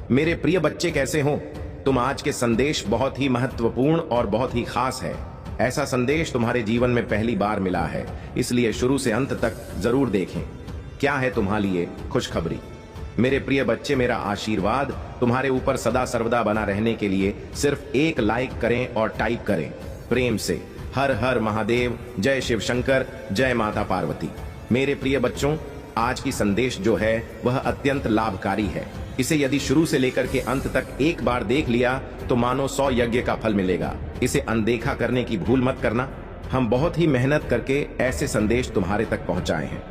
मेरे प्रिय बच्चे कैसे हो तुम? आज के संदेश बहुत ही महत्वपूर्ण और बहुत ही खास है। ऐसा संदेश तुम्हारे जीवन में पहली बार मिला है, इसलिए शुरू से अंत तक जरूर देखें। क्या है तुम्हारे लिए खुशखबरी? मेरे प्रिय बच्चे, मेरा आशीर्वाद तुम्हारे ऊपर सदा सर्वदा बना रहने के लिए सिर्फ एक लाइक करें और टाइप करें प्रेम से हर हर महादेव, जय शिव शंकर, जय माता पार्वती। मेरे प्रिय बच्चों, आज की संदेश जो है वह अत्यंत लाभकारी है। इसे यदि शुरू से लेकर के अंत तक एक बार देख लिया तो मानो 100 यज्ञ का फल मिलेगा। इसे अनदेखा करने की भूल मत करना। हम बहुत ही मेहनत करके ऐसे संदेश तुम्हारे तक पहुंचाए हैं।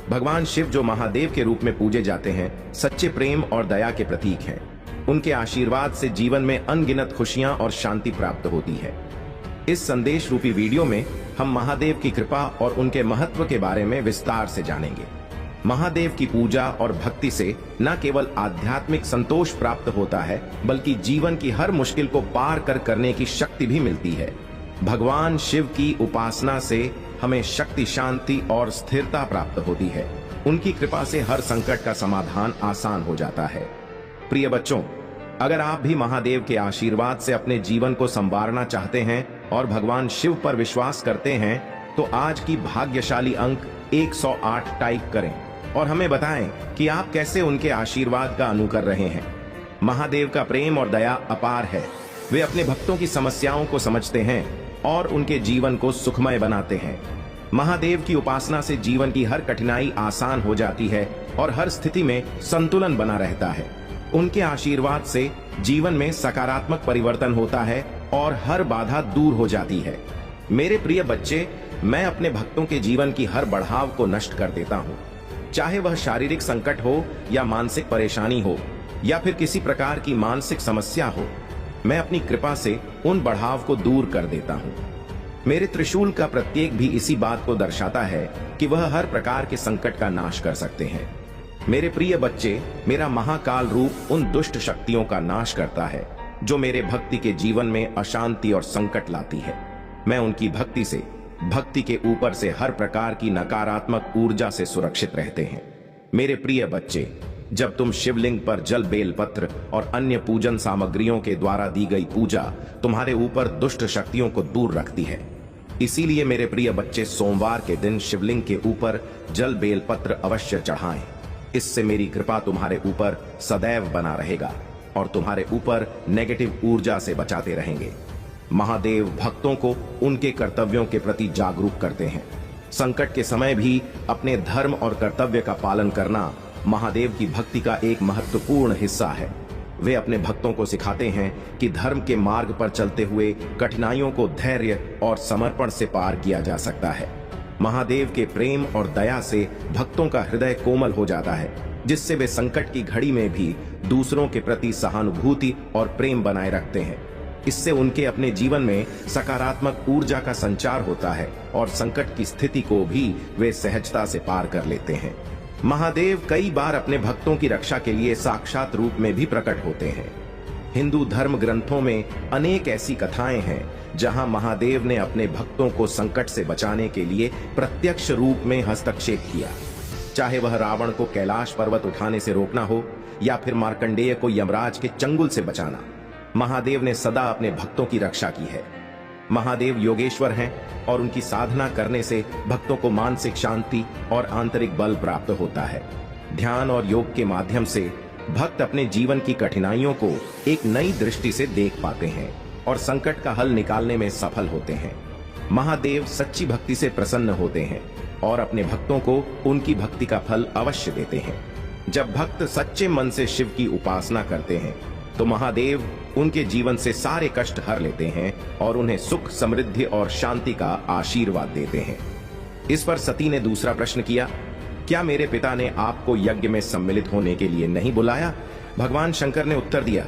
भगवान शिव जो महादेव के रूप में पूजे जाते हैं, सच्चे प्रेम और दया के प्रतीक हैं। उनके आशीर्वाद से जीवन में अनगिनत खुशियां और शांति प्राप्त होती है। इस संदेश रूपी वीडियो में हम महादेव की कृपा और उनके महत्व के बारे में विस्तार से जानेंगे। महादेव की पूजा और भक्ति से न केवल आध्यात्मिक संतोष प्राप्त होता है, बल्कि जीवन की हर मुश्किल को पार करने की शक्ति भी मिलती है। भगवान शिव की उपासना से हमें शक्ति, शांति और स्थिरता प्राप्त होती है। उनकी कृपा से हर संकट का समाधान आसान हो जाता है। प्रिय बच्चों, अगर आप भी महादेव के आशीर्वाद से अपने जीवन को संवारना चाहते हैं और भगवान शिव पर विश्वास करते हैं, तो आज की भाग्यशाली अंक 108 टाइप करें और हमें बताएं कि आप कैसे उनके आशीर्वाद का अनुकर रहे हैं। महादेव का प्रेम और दया अपार है। वे अपने भक्तों की समस्याओं को समझते हैं और उनके जीवन को सुखमय बनाते हैं। महादेव की उपासना से जीवन की हर कठिनाई आसान हो जाती है और हर स्थिति में संतुलन बना रहता है। उनके आशीर्वाद से जीवन में सकारात्मक परिवर्तन होता है और हर बाधा दूर हो जाती है। मेरे प्रिय बच्चे, मैं अपने भक्तों के जीवन की हर बढ़ाव को नष्ट कर देता हूँ। चाहे वह शारीरिक संकट हो या मानसिक परेशानी हो या फिर किसी प्रकार की मानसिक समस्या हो, मैं अपनी कृपा से उन बढ़ाव को दूर कर देता हूँ। मेरे त्रिशूल का प्रत्येक भी इसी बात को दर्शाता है कि वह हर प्रकार के संकट का नाश कर सकते हैं। मेरे प्रिय बच्चे, मेरा महाकाल रूप उन दुष्ट शक्तियों का नाश करता है जो मेरे भक्ति के जीवन में अशांति और संकट लाती है। मैं उनकी भक्ति के ऊपर से हर प्रकार की नकारात्मक ऊर्जा से सुरक्षित रहते हैं। मेरे प्रिय बच्चे, जब तुम शिवलिंग पर जल, बेलपत्र और अन्य पूजन सामग्रियों के द्वारा दी गई पूजा तुम्हारे ऊपर दुष्ट शक्तियों को दूर रखती है। इसीलिए मेरे प्रिय बच्चे, सोमवार के दिन शिवलिंग के ऊपर जल, बेलपत्र अवश्य चढ़ाएं। इससे मेरी कृपा तुम्हारे ऊपर सदैव बना रहेगा और तुम्हारे ऊपर नेगेटिव ऊर्जा से बचाते रहेंगे। महादेव भक्तों को उनके कर्तव्यों के प्रति जागरूक करते हैं। संकट के समय भी अपने धर्म और कर्तव्य का पालन करना महादेव की भक्ति का एक महत्वपूर्ण हिस्सा है। वे अपने भक्तों को सिखाते हैं कि धर्म के मार्ग पर चलते हुए कठिनाइयों को धैर्य और समर्पण से पार किया जा सकता है। महादेव के प्रेम और दया से भक्तों का हृदय कोमल हो जाता है, जिससे वे संकट की घड़ी में भी दूसरों के प्रति सहानुभूति और प्रेम बनाए रखते हैं। इससे उनके अपने जीवन में सकारात्मक ऊर्जा का संचार होता है और संकट की स्थिति को भी वे सहजता से पार कर लेते हैं। महादेव कई बार अपने भक्तों की रक्षा के लिए साक्षात रूप में भी प्रकट होते हैं। हिंदू धर्म ग्रंथों में अनेक ऐसी कथाएं हैं जहां महादेव ने अपने भक्तों को संकट से बचाने के लिए प्रत्यक्ष रूप में हस्तक्षेप किया। चाहे वह रावण को कैलाश पर्वत उठाने से रोकना हो या फिर मार्कंडेय को यमराज के चंगुल से बचाना, महादेव ने सदा अपने भक्तों की रक्षा की है। महादेव योगेश्वर हैं और उनकी साधना करने से भक्तों को मानसिक शांति और आंतरिक बल प्राप्त होता है। ध्यान और योग के माध्यम से भक्त अपने जीवन की कठिनाइयों को एक नई दृष्टि से देख पाते हैं और संकट का हल निकालने में सफल होते हैं। महादेव सच्ची भक्ति से प्रसन्न होते हैं और अपने भक्तों को उनकी भक्ति का फल अवश्य देते हैं। जब भक्त सच्चे मन से शिव की उपासना करते हैं तो महादेव उनके जीवन से सारे कष्ट हर लेते हैं और उन्हें सुख, समृद्धि और शांति का आशीर्वाद देते हैं। इस पर सती ने दूसरा प्रश्न किया, क्या मेरे पिता ने आपको यज्ञ में सम्मिलित होने के लिए नहीं बुलाया? भगवान शंकर ने उत्तर दिया,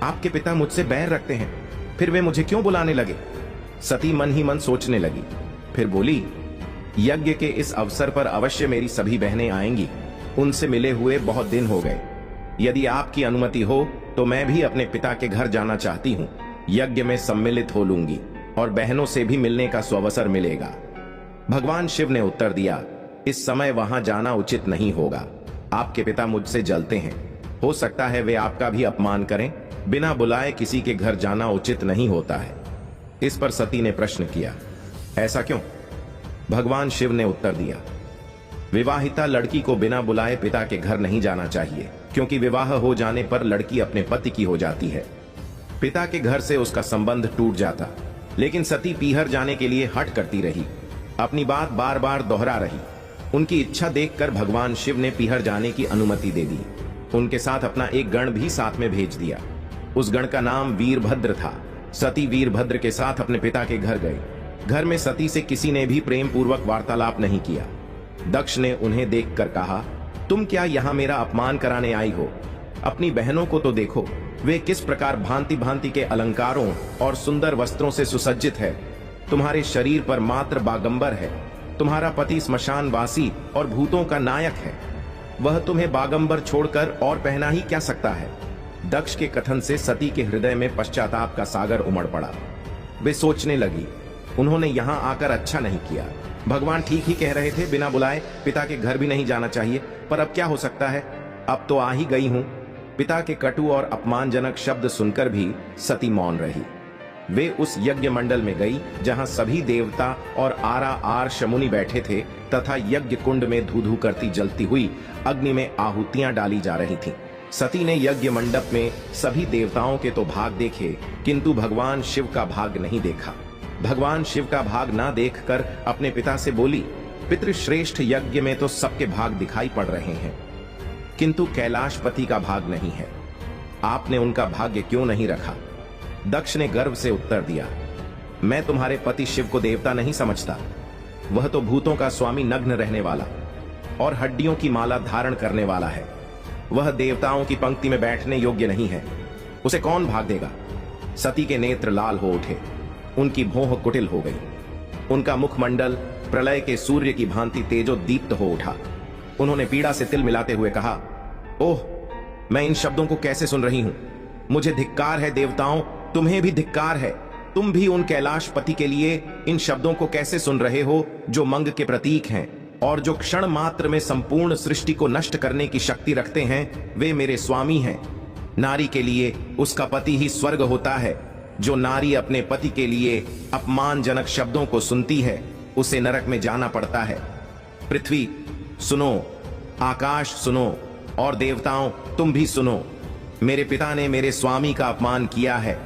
आपके पिता मुझसे बैर रखते हैं, फिर वे मुझे क्यों बुलाने लगे? सती मन ही मन सोचने लगी, फिर बोली, यज्ञ के इस अवसर पर अवश्य मेरी सभी बहनें आएंगी। उनसे मिले हुए बहुत दिन हो गए। यदि आपकी अनुमति हो तो मैं भी अपने पिता के घर जाना चाहती हूँ। यज्ञ में सम्मिलित हो लूंगी और बहनों से भी मिलने का सुअवसर मिलेगा। भगवान शिव ने उत्तर दिया, इस समय वहां जाना उचित नहीं होगा। आपके पिता मुझसे जलते हैं। हो सकता है वे आपका भी अपमान करें। बिना बुलाए किसी के घर जाना उचित नहीं होता है। इस पर सती ने प्रश्न किया, ऐसा क्यों? भगवान शिव ने उत्तर दिया, विवाहिता लड़की को बिना बुलाए पिता के घर नहीं जाना चाहिए, क्योंकि विवाह हो जाने पर लड़की अपने पति की हो जाती है। पिता के घर से उसका संबंध टूट जाता। लेकिन सती पीहर जाने के लिए हट करती रही, अपनी बात बार बार दोहरा रही। उनकी इच्छा देखकर भगवान शिव ने पीहर जाने की अनुमति दे दी। उनके साथ अपना एक गण भी साथ में भेज दिया। उस गण का नाम वीरभद्र था। सती वीरभद्र के साथ अपने पिता के घर गए। घर में सती से किसी ने भी प्रेम पूर्वक वार्तालाप नहीं किया। दक्ष ने उन्हें देखकर कहा, तुम क्या यहाँ मेरा अपमान कराने आई हो? अपनी बहनों को तो देखो, वे किस प्रकार भांति भांति के अलंकारों और सुंदर वस्त्रों से सुसज्जित है। तुम्हारे शरीर पर मात्र बागंबर है। तुम्हारा पति स्मशानवासी और भूतों का नायक है। वह तुम्हें बागंबर छोड़कर और पहना ही क्या सकता है? दक्ष के कथन से सती के हृदय में पश्चाताप का सागर उमड़ पड़ा। वे सोचने लगी, उन्होंने यहाँ आकर अच्छा नहीं किया। भगवान ठीक ही कह रहे थे, बिना बुलाए पिता के घर भी नहीं जाना चाहिए। पर अब क्या हो सकता है, अब तो आ ही गई हूं। पिता के कटु और अपमानजनक शब्द सुनकर भी सती मौन रही। वे उस यज्ञ मंडल में गई जहां सभी देवता और आर शमुनि बैठे थे तथा यज्ञ कुंड में धू धू करती जलती हुई अग्नि में आहुतियां डाली जा रही थीं। सती ने यज्ञ मंडप में सभी देवताओं के तो भाग देखे, किंतु भगवान शिव का भाग नहीं देखा। भगवान शिव का भाग ना देखकर अपने पिता से बोली, पितृश्रेष्ठ यज्ञ में तो सबके भाग दिखाई पड़ रहे हैं, किंतु कैलाशपति का भाग नहीं है। आपने उनका भाग्य क्यों नहीं रखा? दक्ष ने गर्व से उत्तर दिया, मैं तुम्हारे पति शिव को देवता नहीं समझता। वह तो भूतों का स्वामी, नग्न रहने वाला और हड्डियों की माला धारण करने वाला है। वह देवताओं की पंक्ति में बैठने योग्य नहीं है। उसे कौन भाग देगा? सती के नेत्र लाल हो उठे, उनकी भौह कुटिल हो गई। उनका मुखमंडल प्रलय के सूर्य की भांति तेजोदीप्त हो उठा। उन्होंने पीड़ा से तिल मिलाते हुए कहा, ओह, मैं इन शब्दों को कैसे सुन रही हूं? मुझे धिक्कार है देवताओं, तुम्हें भी धिक्कार है। तुम भी उन कैलाशपति के लिए इन शब्दों को कैसे सुन रहे हो जो मंग के प्रतीक हैं और जो क्षण मात्र में संपूर्ण सृष्टि को नष्ट करने की शक्ति रखते हैं। वे मेरे स्वामी हैं। नारी के लिए उसका पति ही स्वर्ग होता है। जो नारी अपने पति के लिए अपमानजनक शब्दों को सुनती है, उसे नरक में जाना पड़ता है। पृथ्वी सुनो, आकाश सुनो और देवताओं तुम भी सुनो। मेरे पिता ने मेरे स्वामी का अपमान किया है।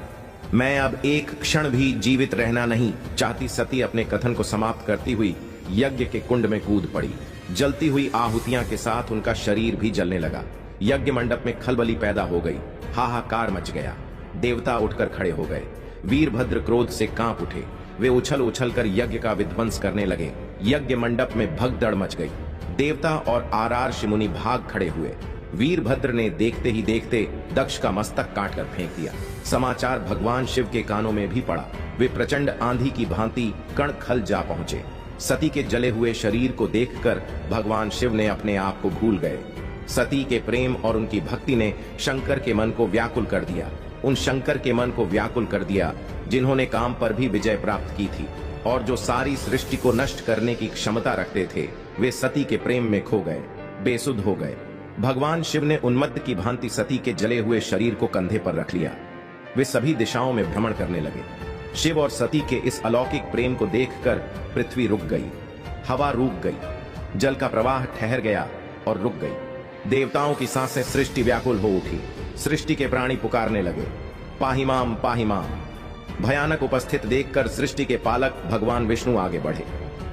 मैं अब एक क्षण भी जीवित रहना नहीं चाहती। सती अपने कथन को समाप्त करती हुई यज्ञ के कुंड में कूद पड़ी। जलती हुई आहुतियां के साथ उनका शरीर भी जलने लगा। यज्ञ मंडप में खलबली पैदा हो गई। हाहाकार मच गया। देवता उठकर खड़े हो गए। वीरभद्र क्रोध से कांप उठे। वे उछल उछल कर यज्ञ का विध्वंस करने लगे। यज्ञ मंडप में भगदड़ मच गई। देवता और आर शिमुनि भाग खड़े हुए। वीरभद्र ने देखते ही देखते दक्ष का मस्तक काटकर फेंक दिया। समाचार भगवान शिव के कानों में भी पड़ा। वे प्रचंड आंधी की भांति कण खल जा पहुंचे। सती के जले हुए शरीर को देखकर भगवान शिव ने अपने आप को भूल गए। सती के प्रेम और उनकी भक्ति ने शंकर के मन को व्याकुल कर दिया। उन शंकर के मन को व्याकुल कर दिया जिन्होंने काम पर भी विजय प्राप्त की थी और जो सारी सृष्टि को नष्ट करने की क्षमता रखते थे। वे सती के प्रेम में खो गए, बेसुध हो गए। भगवान शिव ने उन्मत्त की भांति सती के जले हुए शरीर को कंधे पर रख लिया। वे सभी दिशाओं में भ्रमण करने लगे। शिव और सती के इस अलौकिक प्रेम को देखकर पृथ्वी रुक गई, हवा रुक गई, जल का प्रवाह ठहर गया और रुक गई। देवताओं की सांसें सृष्टि व्याकुल हो उठी। सृष्टि के प्राणी पुकारने लगे, पाहिमाम पाहिमाम। भयानक उपस्थित देखकर सृष्टि के पालक भगवान विष्णु आगे बढ़े।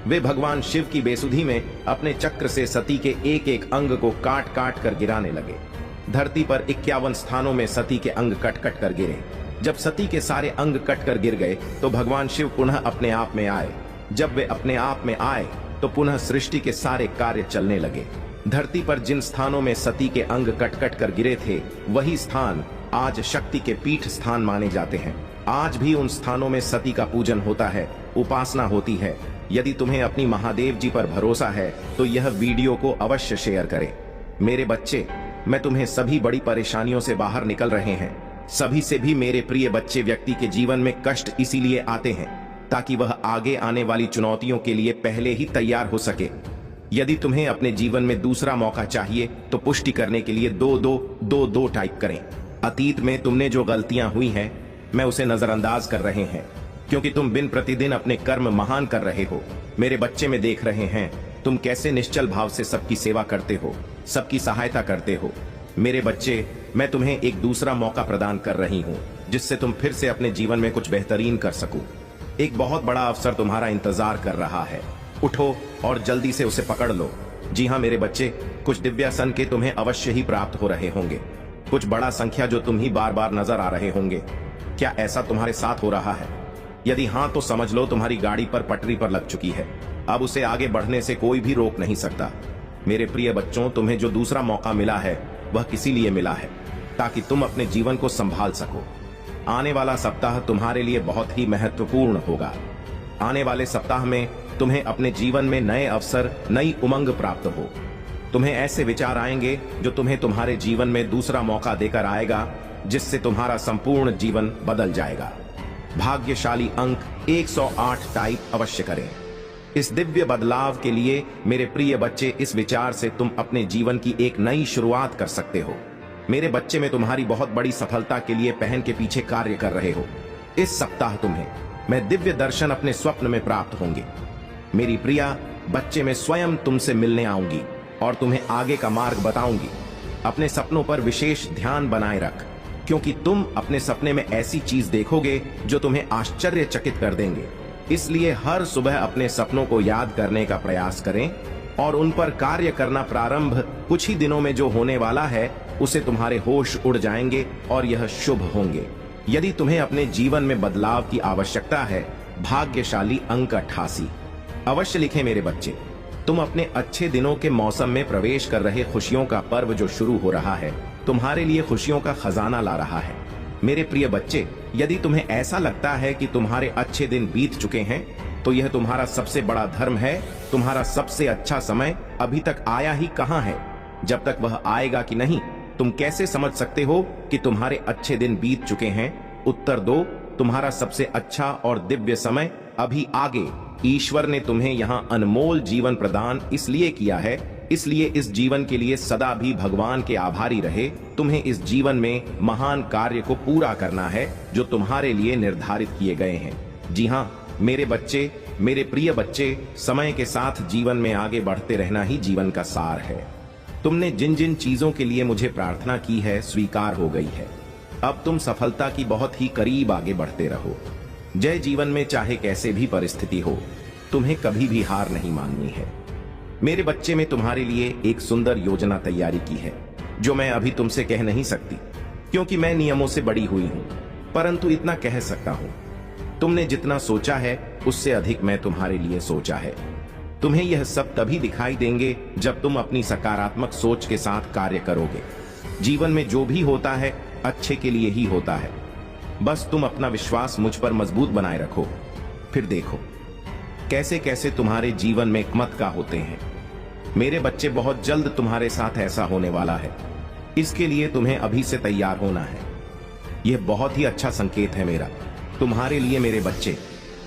वे भगवान शिव की बेसुधी में अपने चक्र से सती के एक एक अंग को काट काट कर गिराने लगे। धरती पर 51 स्थानों में सती के अंग कट कट कर गिरे। जब सती के सारे अंग कट कर गिर गए तो भगवान शिव पुनः अपने आप में आए। जब वे अपने आप में आए तो पुनः सृष्टि के सारे कार्य चलने लगे। धरती पर जिन स्थानों में सती के अंग कट कट कर गिरे थे, वही स्थान आज शक्ति के पीठ स्थान माने जाते हैं। आज भी उन स्थानों में सती का पूजन होता है, उपासना होती है। यदि तुम्हें अपनी महादेव जी पर भरोसा है तो यह वीडियो को अवश्य शेयर करें। मेरे बच्चे, मैं तुम्हें सभी बड़ी परेशानियों से बाहर निकल रहे हैं। सभी से भी मेरे प्रिय बच्चे व्यक्ति के जीवन में कष्ट इसीलिए आते हैं ताकि वह आगे आने वाली चुनौतियों के लिए पहले ही तैयार हो सके। यदि तुम्हें अपने जीवन में दूसरा मौका चाहिए तो पुष्टि करने के लिए 2222 टाइप करें। अतीत में तुमने जो गलतियां हुई हैं, मैं उसे नजरअंदाज कर रहे हैं, क्योंकि तुम दिन प्रतिदिन अपने कर्म महान कर रहे हो। मेरे बच्चे में देख रहे हैं तुम कैसे निश्चल भाव से सबकी सेवा करते हो, सबकी सहायता करते हो। मेरे बच्चे, मैं तुम्हें एक दूसरा मौका प्रदान कर रही हूँ, जिससे तुम फिर से अपने जीवन में कुछ बेहतरीन कर सको। एक बहुत बड़ा अवसर तुम्हारा इंतजार कर रहा है। उठो और जल्दी से उसे पकड़ लो। जी हाँ मेरे बच्चे, कुछ दिव्यासन के तुम्हें अवश्य ही प्राप्त हो रहे होंगे, कुछ बड़ा संख्या जो तुम ही बार बार नजर आ रहे होंगे। क्या ऐसा तुम्हारे साथ हो रहा है? यदि हाँ तो समझ लो तुम्हारी गाड़ी पर पटरी पर लग चुकी है। अब उसे आगे बढ़ने से कोई भी रोक नहीं सकता। मेरे प्रिय बच्चों, तुम्हें जो दूसरा मौका मिला है वह किसी लिए मिला है, ताकि तुम अपने जीवन को संभाल सको। आने वाला सप्ताह तुम्हारे लिए बहुत ही महत्वपूर्ण होगा। आने वाले सप्ताह में तुम्हें अपने जीवन में नए अवसर, नई उमंग प्राप्त हो। तुम्हें ऐसे विचार आएंगे जो तुम्हें तुम्हारे जीवन में दूसरा मौका देकर आएगा, जिससे तुम्हारा संपूर्ण जीवन बदल जाएगा। भाग्यशाली अंक 108 टाइप अवश्य करें। इस दिव्य बदलाव के लिए मेरे प्रिय बच्चे, इस विचार से तुम अपने जीवन की एक नई शुरुआत कर सकते हो। मेरे बच्चे में तुम्हारी बहुत बड़ी सफलता के लिए पहन के पीछे कार्य कर रहे हो। इस सप्ताह तुम्हें मैं दिव्य दर्शन अपने स्वप्न में प्राप्त होंगे। मेरी प्रिया बच्चे, मैं स्वयं तुमसे मिलने आऊंगी और तुम्हें आगे का मार्ग बताऊंगी। अपने सपनों पर विशेष ध्यान बनाए रख, क्योंकि तुम अपने सपने में ऐसी चीज देखोगे जो तुम्हें आश्चर्यचकित कर देंगे। इसलिए हर सुबह अपने सपनों को याद करने का प्रयास करें और उन पर कार्य करना प्रारंभ कुछ ही दिनों में जो होने वाला है उसे तुम्हारे होश उड़ जाएंगे और यह शुभ होंगे। यदि तुम्हें अपने जीवन में बदलाव की आवश्यकता है, भाग्यशाली अंक 88 अवश्य लिखें। मेरे बच्चे, तुम अपने अच्छे दिनों के मौसम में प्रवेश कर रहे खुशियों का पर्व जो शुरू हो रहा है, तुम्हारे लिए खुशियों का खजाना ला रहा है। मेरे प्रिय बच्चे, यदि तुम्हें ऐसा लगता है कि तुम्हारे अच्छे दिन बीत चुके हैं, तो यह तुम्हारा सबसे बड़ा धर्म है। तुम्हारा सबसे अच्छा समय अभी तक आया ही कहां है। जब तक वह आएगा कि नहीं, तुम कैसे समझ सकते हो कि तुम्हारे अच्छे दिन बीत चुके हैं? उत्तर दो, तुम्हारा सबसे अच्छा और दिव्य समय अभी आगे। ईश्वर ने तुम्हें यहाँ अनमोल जीवन प्रदान इसलिए किया है, इसलिए इस जीवन के लिए सदा भी भगवान के आभारी रहे। तुम्हें इस जीवन में महान कार्य को पूरा करना है जो तुम्हारे लिए निर्धारित किए गए हैं। जी हाँ मेरे बच्चे, मेरे प्रिय बच्चे, समय के साथ जीवन में आगे बढ़ते रहना ही जीवन का सार है। तुमने जिन जिन चीजों के लिए मुझे प्रार्थना की है, स्वीकार हो गई है। अब तुम सफलता की बहुत ही करीब आगे बढ़ते रहो। जय जीवन में चाहे कैसे भी परिस्थिति हो, तुम्हें कभी भी हार नहीं माननी है। मेरे बच्चे, में तुम्हारे लिए एक सुंदर योजना तैयारी की है, जो मैं अभी तुमसे कह नहीं सकती, क्योंकि मैं नियमों से बड़ी हुई हूं। परंतु इतना कह सकता हूं, तुमने जितना सोचा है उससे अधिक मैं तुम्हारे लिए सोचा है। तुम्हें यह सब तभी दिखाई देंगे जब तुम अपनी सकारात्मक सोच के साथ कार्य करोगे। जीवन में जो भी होता है अच्छे के लिए ही होता है। बस तुम अपना विश्वास मुझ पर मजबूत बनाए रखो, फिर देखो कैसे कैसे तुम्हारे जीवन में चमत्कार होते हैं। मेरे बच्चे, बहुत जल्द तुम्हारे साथ ऐसा होने वाला है। इसके लिए तुम्हें अभी से तैयार होना है। यह बहुत ही अच्छा संकेत है मेरा तुम्हारे लिए। मेरे बच्चे,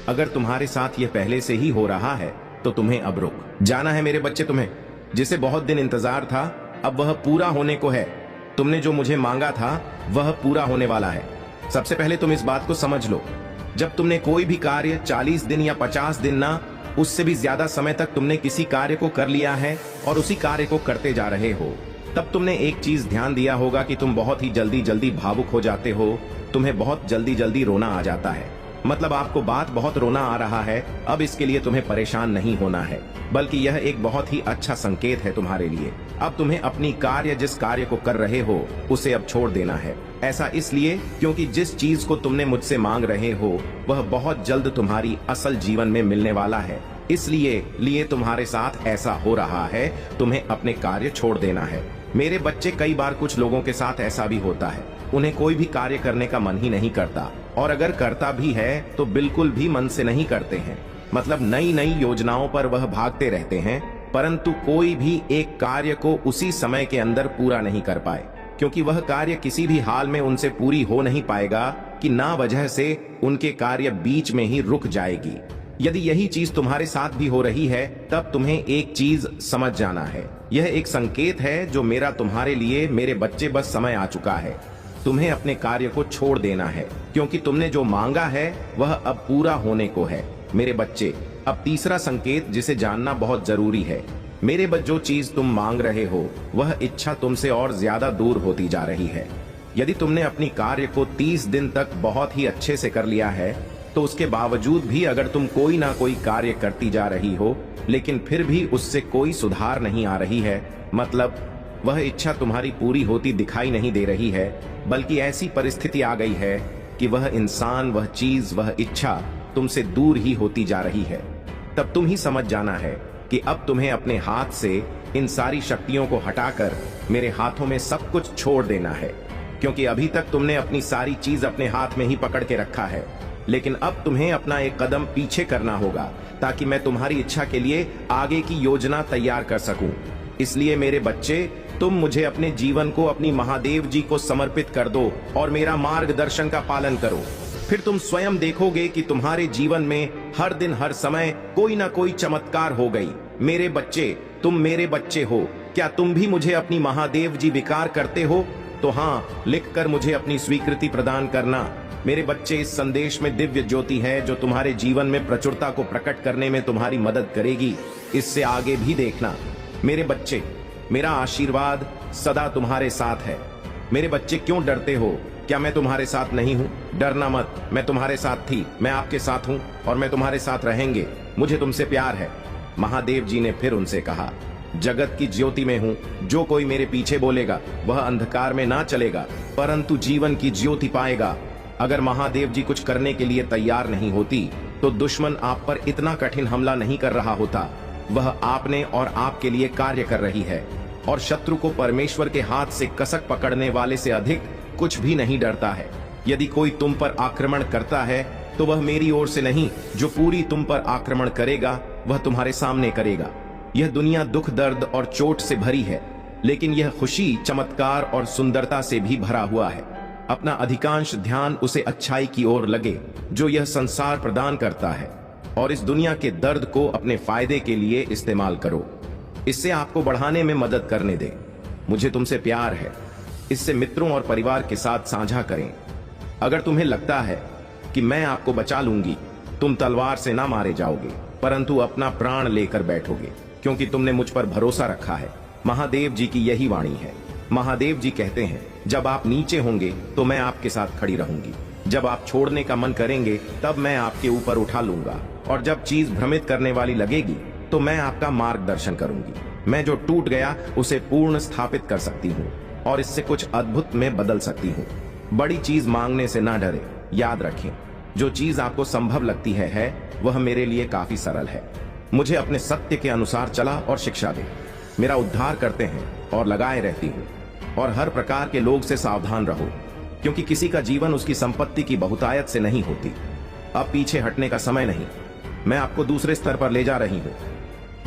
अगर तुम्हारे साथ यह पहले से ही हो रहा है तो तुम्हें अब रुक जाना है। मेरे बच्चे, तुम्हें जिसे बहुत दिन इंतजार था, अब वह पूरा होने को है। तुमने जो मुझे मांगा था वह पूरा होने वाला है। सबसे पहले तुम इस बात को समझ लो, जब तुमने कोई भी कार्य 40 दिन या 50 दिन ना, उससे भी ज्यादा समय तक तुमने किसी कार्य को कर लिया है और उसी कार्य को करते जा रहे हो, तब तुमने एक चीज ध्यान दिया होगा कि तुम बहुत ही जल्दी जल्दी भावुक हो जाते हो। तुम्हें बहुत जल्दी जल्दी रोना आ जाता है। मतलब आपको बात बहुत रोना आ रहा है। अब इसके लिए तुम्हें परेशान नहीं होना है, बल्कि यह एक बहुत ही अच्छा संकेत है तुम्हारे लिए। अब तुम्हें अपनी कार्य, जिस कार्य को कर रहे हो, उसे अब छोड़ देना है। ऐसा इसलिए क्योंकि जिस चीज को तुमने मुझसे मांग रहे हो वह बहुत जल्द तुम्हारी असल जीवन में मिलने वाला है। इसलिए तुम्हारे साथ ऐसा हो रहा है, तुम्हें अपने कार्य छोड़ देना है। मेरे बच्चे, कई बार कुछ लोगों के साथ ऐसा भी होता है, उन्हें कोई भी कार्य करने का मन ही नहीं करता, और अगर करता भी है तो बिल्कुल भी मन से नहीं करते हैं। मतलब नई नई योजनाओं पर वह भागते रहते हैं, परंतु कोई भी एक कार्य को उसी समय के अंदर पूरा नहीं कर पाए, क्योंकि वह कार्य किसी भी हाल में उनसे पूरी हो नहीं पाएगा कि ना वजह से उनके कार्य बीच में ही रुक जाएगी। यदि यही चीज तुम्हारे साथ भी हो रही है, तब तुम्हें एक चीज समझ जाना है। यह एक संकेत है जो मेरा तुम्हारे लिए, मेरे बच्चे, बस समय आ चुका है। तुम्हें अपने कार्य को छोड़ देना है, क्योंकि तुमने जो मांगा है वह अब पूरा होने को है। मेरे बच्चे, अब तीसरा संकेत जिसे जानना बहुत जरूरी है। मेरे बच्चे, जो चीज तुम मांग रहे हो वह इच्छा तुमसे और ज्यादा दूर होती जा रही है। यदि तुमने अपनी कार्य को 30 दिन तक बहुत ही अच्छे से कर लिया है, तो उसके बावजूद भी अगर तुम कोई ना कोई कार्य करती जा रही हो, लेकिन फिर भी उससे कोई सुधार नहीं आ रही है, मतलब वह इच्छा तुम्हारी पूरी होती दिखाई नहीं दे रही है, बल्कि ऐसी परिस्थिति आ गई है कि वह इंसान, वह चीज, वह इच्छा तुमसे दूर ही होती जा रही है, तब तुम ही समझ जाना है कि अब तुम्हें अपने हाथ से इन सारी शक्तियों को हटाकर मेरे हाथों में सब कुछ छोड़ देना है। क्योंकि अभी तक तुमने अपनी सारी चीज अपने हाथ में ही पकड़ के रखा है, लेकिन अब तुम्हें अपना एक कदम पीछे करना होगा ताकि मैं तुम्हारी इच्छा के लिए आगे की योजना तैयार कर सकूं। इसलिए मेरे बच्चे, तुम मुझे अपने जीवन को अपनी महादेव जी को समर्पित कर दो और मेरा मार्गदर्शन का पालन करो। फिर तुम स्वयं देखोगे कि तुम्हारे जीवन में हर दिन, हर समय कोई ना कोई चमत्कार हो गई। मेरे बच्चे, तुम मेरे बच्चे हो। क्या तुम भी मुझे अपनी महादेव जी विकार करते हो? तो हाँ, लिखकर मुझे अपनी स्वीकृति प्रदान करना। मेरे बच्चे, इस संदेश में दिव्य ज्योति है जो तुम्हारे जीवन में प्रचुरता को प्रकट करने में तुम्हारी मदद करेगी। इससे आगे भी देखना। मेरे बच्चे, मेरा आशीर्वाद सदा तुम्हारे साथ है। मेरे बच्चे, क्यों डरते हो? क्या मैं तुम्हारे साथ नहीं हूँ? डरना मत, मैं तुम्हारे साथ थी, मैं आपके साथ हूँ और मैं तुम्हारे साथ रहेंगे। मुझे तुमसे प्यार है। महादेव जी ने फिर उनसे कहा, जगत की ज्योति में हूँ। जो कोई मेरे पीछे बोलेगा वह अंधकार में ना चलेगा परंतु जीवन की ज्योति पाएगा। अगर महादेव जी कुछ करने के लिए तैयार नहीं होती तो दुश्मन आप पर इतना कठिन हमला नहीं कर रहा होता। वह आपने और आपके लिए कार्य कर रही है और शत्रु को परमेश्वर के हाथ से कसक पकड़ने वाले से अधिक कुछ भी नहीं डरता है। यदि कोई तुम पर आक्रमण करता है तो वह मेरी ओर से नहीं, जो पूरी तुम पर आक्रमण करेगा वह तुम्हारे सामने करेगा। यह दुनिया दुख, दर्द और चोट से भरी है, लेकिन यह खुशी, चमत्कार और सुंदरता से भी भरा हुआ है। अपना अधिकांश ध्यान उसे अच्छाई की ओर लगे जो यह संसार प्रदान करता है और इस दुनिया के दर्द को अपने फायदे के लिए इस्तेमाल करो। इससे आपको बढ़ाने में मदद करने दे। मुझे तुमसे प्यार है। इससे मित्रों और परिवार के साथ साझा करें। अगर तुम्हें लगता है कि मैं आपको बचा लूंगी, तुम तलवार से ना मारे जाओगे परंतु अपना प्राण लेकर बैठोगे, क्योंकि तुमने मुझ पर भरोसा रखा है। महादेव जी की यही वाणी है। महादेव जी कहते हैं, जब आप नीचे होंगे तो मैं आपके साथ खड़ी रहूंगी। जब आप छोड़ने का मन करेंगे तब मैं आपके ऊपर उठा लूंगा और जब चीज भ्रमित करने वाली लगेगी तो मैं आपका मार्गदर्शन करूंगी। मैं जो टूट गया उसे पूर्ण स्थापित कर सकती हूँ और इससे कुछ अद्भुत में बदल सकती हूँ। बड़ी चीज मांगने से ना डरे। याद रखें, जो चीज आपको संभव लगती है वह मेरे लिए काफी सरल है। मुझे अपने सत्य के अनुसार चला और शिक्षा दे। मेरा उद्धार करते हैं और लगाए रहती हूँ। और हर प्रकार के लोग से सावधान रहो, क्योंकि किसी का जीवन उसकी संपत्ति की बहुतायत से नहीं होती। अब पीछे हटने का समय नहीं। मैं आपको दूसरे स्तर पर ले जा रही हूँ।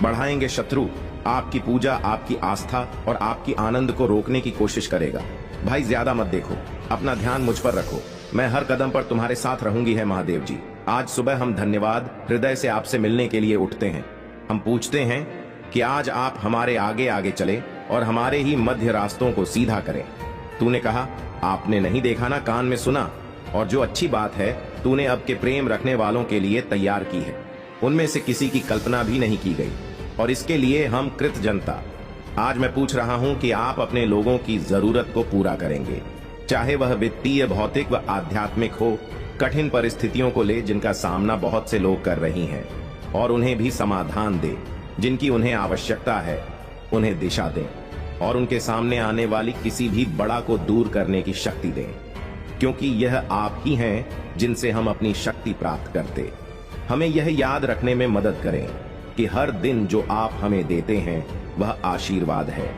बढ़ाएंगे शत्रु आपकी पूजा, आपकी आस्था और आपकी आनंद को रोकने की कोशिश करेगा। भाई, ज्यादा मत देखो, अपना ध्यान मुझ पर रखो। मैं हर कदम पर तुम्हारे साथ रहूंगी है महादेव जी। आज सुबह हम धन्यवाद हृदय से आपसे मिलने के लिए उठते हैं। हम पूछते हैं कि आज आप हमारे आगे आगे चले और हमारे ही मध्य रास्तों को सीधा करें। तूने कहा, आपने नहीं देखा ना, कान में सुना। और जो अच्छी बात है तूने अब के प्रेम रखने वालों के लिए तैयार की है, उनमें से किसी की कल्पना भी नहीं की गई और इसके लिए हम कृत जनता। आज मैं पूछ रहा हूं कि आप अपने लोगों की जरूरत को पूरा करेंगे, चाहे वह वित्तीय, भौतिक व आध्यात्मिक हो। कठिन परिस्थितियों को ले जिनका सामना बहुत से लोग कर रही हैं और उन्हें भी समाधान दे। जिनकी उन्हें आवश्यकता है उन्हें दिशा दें और उनके सामने आने वाली किसी भी बड़ा को दूर करने की शक्ति दें, क्योंकि यह आप ही हैं जिनसे हम अपनी शक्ति प्राप्त करते। हमें यह याद रखने में मदद करें कि हर दिन जो आप हमें देते हैं वह आशीर्वाद है,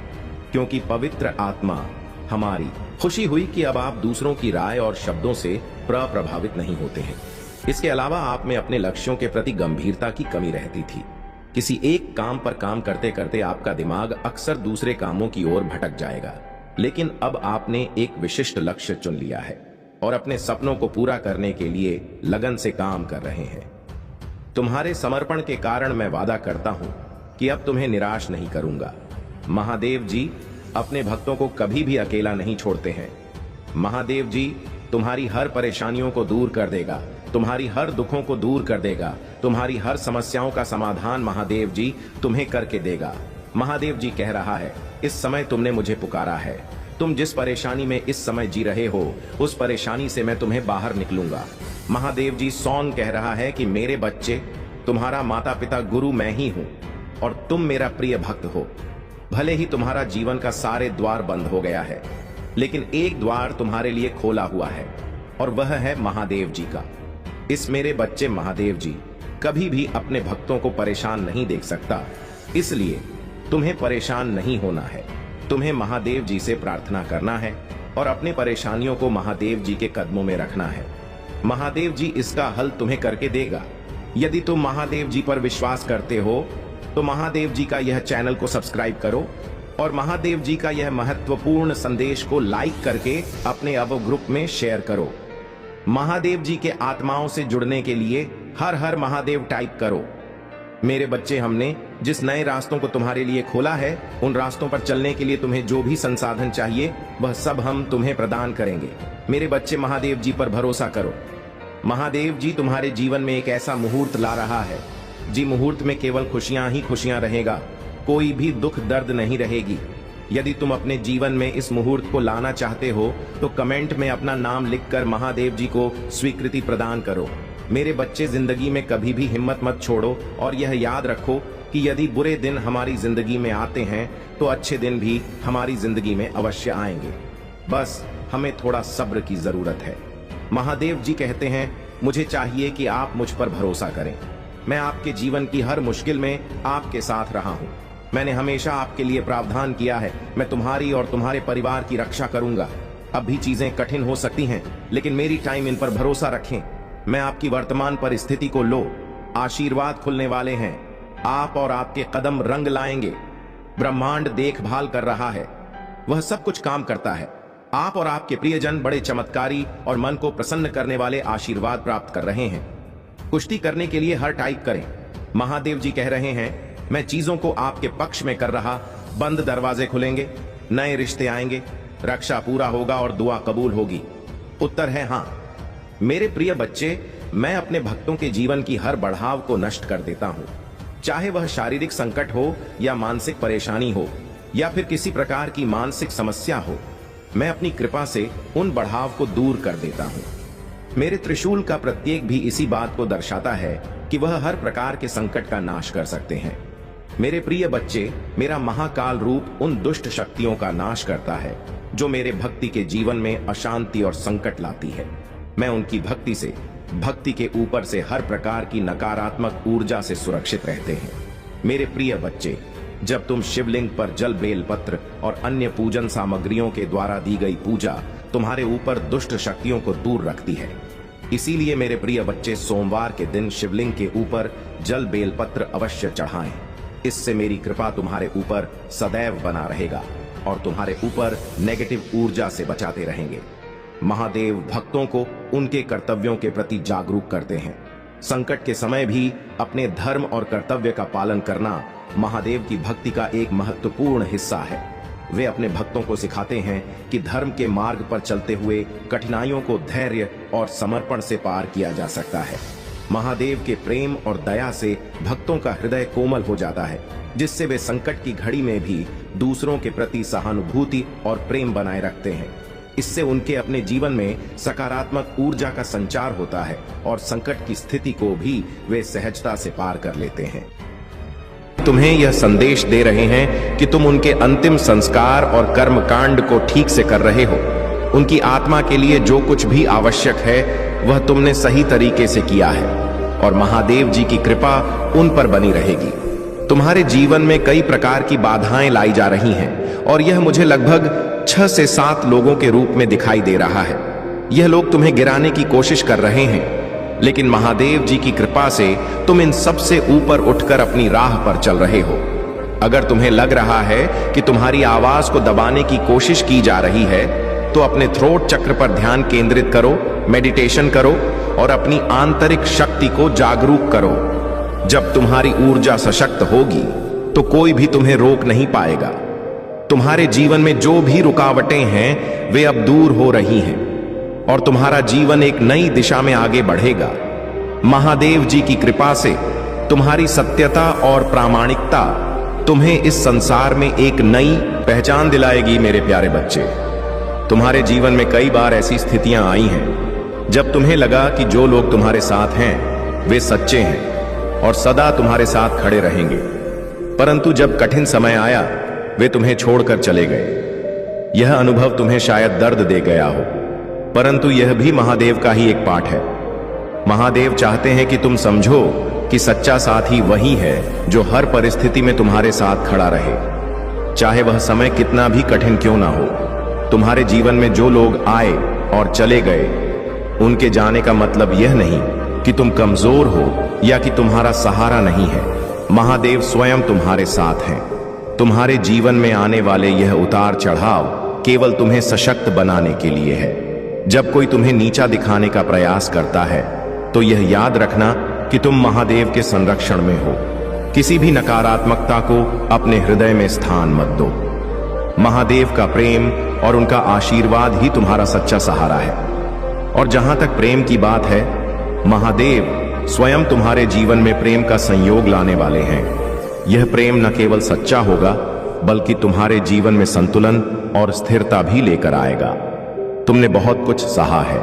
क्योंकि पवित्र आत्मा हमारी। खुशी हुई कि अब आप दूसरों की राय और शब्दों से प्रभावित नहीं होते हैं। इसके अलावा आप में अपने लक्ष्यों के प्रति गंभीरता की कमी रहती थी। किसी एक काम पर काम करते करते आपका दिमाग अक्सर दूसरे कामों की ओर भटक जाएगा, लेकिन अब आपने एक विशिष्ट लक्ष्य चुन लिया है और अपने सपनों को पूरा करने के लिए लगन से काम कर रहे हैं। तुम्हारे समर्पण के कारण मैं वादा करता हूं कि अब तुम्हें निराश नहीं करूंगा। महादेव जी अपने भक्तों को कभी भी अकेला नहीं छोड़ते हैं। महादेव जी तुम्हारी हर परेशानियों को दूर कर देगा, तुम्हारी हर दुखों को दूर कर देगा, तुम्हारी हर समस्याओं का समाधान महादेव जी तुम्हें करके देगा। महादेव जी कह रहा है, इस समय तुमने मुझे पुकारा है। तुम जिस परेशानी में इस समय जी रहे हो, उस परेशानी से मैं तुम्हें बाहर निकलूंगा। महादेव जी सॉन्ग कह रहा है कि मेरे बच्चे, तुम्हारा माता पिता गुरु मैं ही हूं और तुम मेरा प्रिय भक्त हो। भले ही तुम्हारा जीवन का सारे द्वार बंद हो गया है, लेकिन एक द्वार तुम्हारे लिए खोला हुआ है और वह है महादेव जी का। इस मेरे बच्चे महादेव जी कभी भी अपने भक्तों को परेशान नहीं देख सकता, इसलिए तुम्हें परेशान नहीं होना है। तुम्हें महादेव जी से प्रार्थना करना है और अपने परेशानियों को महादेव जी के कदमों में रखना है। महादेव जी इसका हल तुम्हें करके देगा। यदि तुम महादेव जी पर विश्वास करते हो तो महादेव जी का यह चैनल को सब्सक्राइब करो और महादेव जी का यह महत्वपूर्ण संदेश को लाइक करके अपने अव ग्रुप में शेयर करो। महादेव जी के आत्माओं से जुड़ने के लिए हर हर महादेव टाइप करो। मेरे बच्चे, हमने जिस नए रास्तों को तुम्हारे लिए खोला है, उन रास्तों पर चलने के लिए तुम्हें जो भी संसाधन चाहिए वह सब हम तुम्हें प्रदान करेंगे। मेरे बच्चे, महादेव जी पर भरोसा करो। महादेव जी तुम्हारे जीवन में एक ऐसा मुहूर्त ला रहा है जी मुहूर्त में केवल खुशियां ही खुशियां रहेगा, कोई भी दुख दर्द नहीं रहेगी। यदि तुम अपने जीवन में इस मुहूर्त को लाना चाहते हो तो कमेंट में अपना नाम लिखकर महादेव जी को स्वीकृति प्रदान करो। मेरे बच्चे, जिंदगी में कभी भी हिम्मत मत छोड़ो और यह याद रखो कि यदि बुरे दिन हमारी जिंदगी में आते हैं तो अच्छे दिन भी हमारी जिंदगी में अवश्य आएंगे। बस हमें थोड़ा सब्र की जरूरत है। महादेव जी कहते हैं, मुझे चाहिए कि आप मुझ पर भरोसा करें। मैं आपके जीवन की हर मुश्किल में आपके साथ रहा हूं। मैंने हमेशा आपके लिए प्रावधान किया है। मैं तुम्हारी और तुम्हारे परिवार की रक्षा करूंगा। अब भी चीजें कठिन हो सकती हैं, लेकिन मेरी टाइम इन पर भरोसा रखें। मैं आपकी वर्तमान परिस्थिति को लो, आशीर्वाद खुलने वाले हैं। आप और आपके कदम रंग लाएंगे। ब्रह्मांड देखभाल कर रहा है, वह सब कुछ काम करता है। आप और आपके प्रियजन बड़े चमत्कारी और मन को प्रसन्न करने वाले आशीर्वाद प्राप्त कर रहे हैं। कुश्ती करने के लिए हर टाइप करें। महादेव जी कह रहे हैं, मैं चीजों को आपके पक्ष में कर रहा। बंद दरवाजे खुलेंगे, नए रिश्ते आएंगे, रक्षा पूरा होगा और दुआ कबूल होगी। उत्तर है हाँ। मेरे प्रिय बच्चे, मैं अपने भक्तों के जीवन की हर बढ़ाव को नष्ट कर देता हूं, चाहे वह शारीरिक संकट हो या मानसिक परेशानी हो या फिर किसी प्रकार की मानसिक समस्या हो। मैं अपनी कृपा से उन बढ़ाव को दूर कर देता हूं। मेरे त्रिशूल का प्रत्येक भी इसी बात को दर्शाता है कि वह हर प्रकार के संकट का नाश कर सकते हैं। मेरे प्रिय बच्चे, मेरा महाकाल रूप उन दुष्ट शक्तियों का नाश करता है जो मेरे भक्ति के जीवन में अशांति और संकट लाती है। मैं उनकी भक्ति से, भक्ति के ऊपर से हर प्रकार की नकारात्मक ऊर्जा से सुरक्षित रहते हैं। मेरे प्रिय बच्चे, जब तुम शिवलिंग पर जल, बेल पत्र और अन्य पूजन सामग्रियों के द्वारा दी गई पूजा तुम्हारे ऊपर दुष्ट शक्तियों को दूर रखती है। इसीलिए मेरे प्रिय बच्चे, सोमवार के दिन शिवलिंग के ऊपर जल, बेल पत्र अवश्य चढ़ाएं। इससे मेरी कृपा तुम्हारे ऊपर सदैव बना रहेगा और तुम्हारे ऊपर नेगेटिव ऊर्जा से बचाते रहेंगे। महादेव भक्तों को उनके कर्तव्यों के प्रति जागरूक करते हैं। संकट के समय भी अपने धर्म और कर्तव्य का पालन करना महादेव की भक्ति का एक महत्वपूर्ण हिस्सा है। वे अपने भक्तों को सिखाते हैं कि धर्म के मार्ग पर चलते हुए कठिनाइयों को धैर्य और समर्पण से पार किया जा सकता है। महादेव के प्रेम और दया से भक्तों का हृदय कोमल हो जाता है, जिससे वे संकट की घड़ी में भी दूसरों के प्रति सहानुभूति और प्रेम बनाए रखते हैं। इससे उनके अपने जीवन में सकारात्मक ऊर्जा का संचार होता है और संकट की स्थिति को भी वे सहजता से पार कर लेते हैं। तुम्हें यह संदेश दे रहे हैं कि तुम उनके अंतिम संस्कार और कर्मकांड को ठीक से कर रहे हो। उनकी आत्मा के लिए जो कुछ भी आवश्यक है वह तुमने सही तरीके से किया है और महादेव जी की कृपा उन पर बनी रहेगी। तुम्हारे जीवन में कई प्रकार की बाधाएं लाई जा रही हैं और यह मुझे लगभग 6 से 7 लोगों के रूप में दिखाई दे रहा है। यह लोग तुम्हें गिराने की कोशिश कर रहे हैं, लेकिन महादेव जी की कृपा से तुम इन सब से ऊपर उठकर अपनी राह पर चल रहे हो। अगर तुम्हें लग रहा है कि तुम्हारी आवाज को दबाने की कोशिश की जा रही है तो अपने थ्रोट चक्र पर ध्यान केंद्रित करो, मेडिटेशन करो और अपनी आंतरिक शक्ति को जागरूक करो। जब तुम्हारी ऊर्जा सशक्त होगी तो कोई भी तुम्हें रोक नहीं पाएगा। तुम्हारे जीवन में जो भी रुकावटें हैं वे अब दूर हो रही हैं और तुम्हारा जीवन एक नई दिशा में आगे बढ़ेगा। महादेव जी की कृपा से तुम्हारी सत्यता और प्रामाणिकता तुम्हें इस संसार में एक नई पहचान दिलाएगी। मेरे प्यारे बच्चे, तुम्हारे जीवन में कई बार ऐसी स्थितियां आई हैं जब तुम्हें लगा कि जो लोग तुम्हारे साथ हैं वे सच्चे हैं और सदा तुम्हारे साथ खड़े रहेंगे, परंतु जब कठिन समय आया वे तुम्हें छोड़कर चले गए। यह अनुभव तुम्हें शायद दर्द दे गया हो, परंतु यह भी महादेव का ही एक पाठ है। महादेव चाहते हैं कि तुम समझो कि सच्चा साथी वही है जो हर परिस्थिति में तुम्हारे साथ खड़ा रहे, चाहे वह समय कितना भी कठिन क्यों ना हो। तुम्हारे जीवन में जो लोग आए और चले गए, उनके जाने का मतलब यह नहीं कि तुम कमजोर हो या कि तुम्हारा सहारा नहीं है। महादेव स्वयं तुम्हारे साथ हैं। तुम्हारे जीवन में आने वाले यह उतार चढ़ाव केवल तुम्हें सशक्त बनाने के लिए है। जब कोई तुम्हें नीचा दिखाने का प्रयास करता है तो यह याद रखना कि तुम महादेव के संरक्षण में हो। किसी भी नकारात्मकता को अपने हृदय में स्थान मत दो। महादेव का प्रेम और उनका आशीर्वाद ही तुम्हारा सच्चा सहारा है। और जहां तक प्रेम की बात है, महादेव स्वयं तुम्हारे जीवन में प्रेम का संयोग लाने वाले हैं। यह प्रेम न केवल सच्चा होगा बल्कि तुम्हारे जीवन में संतुलन और स्थिरता भी लेकर आएगा। तुमने बहुत कुछ सहा है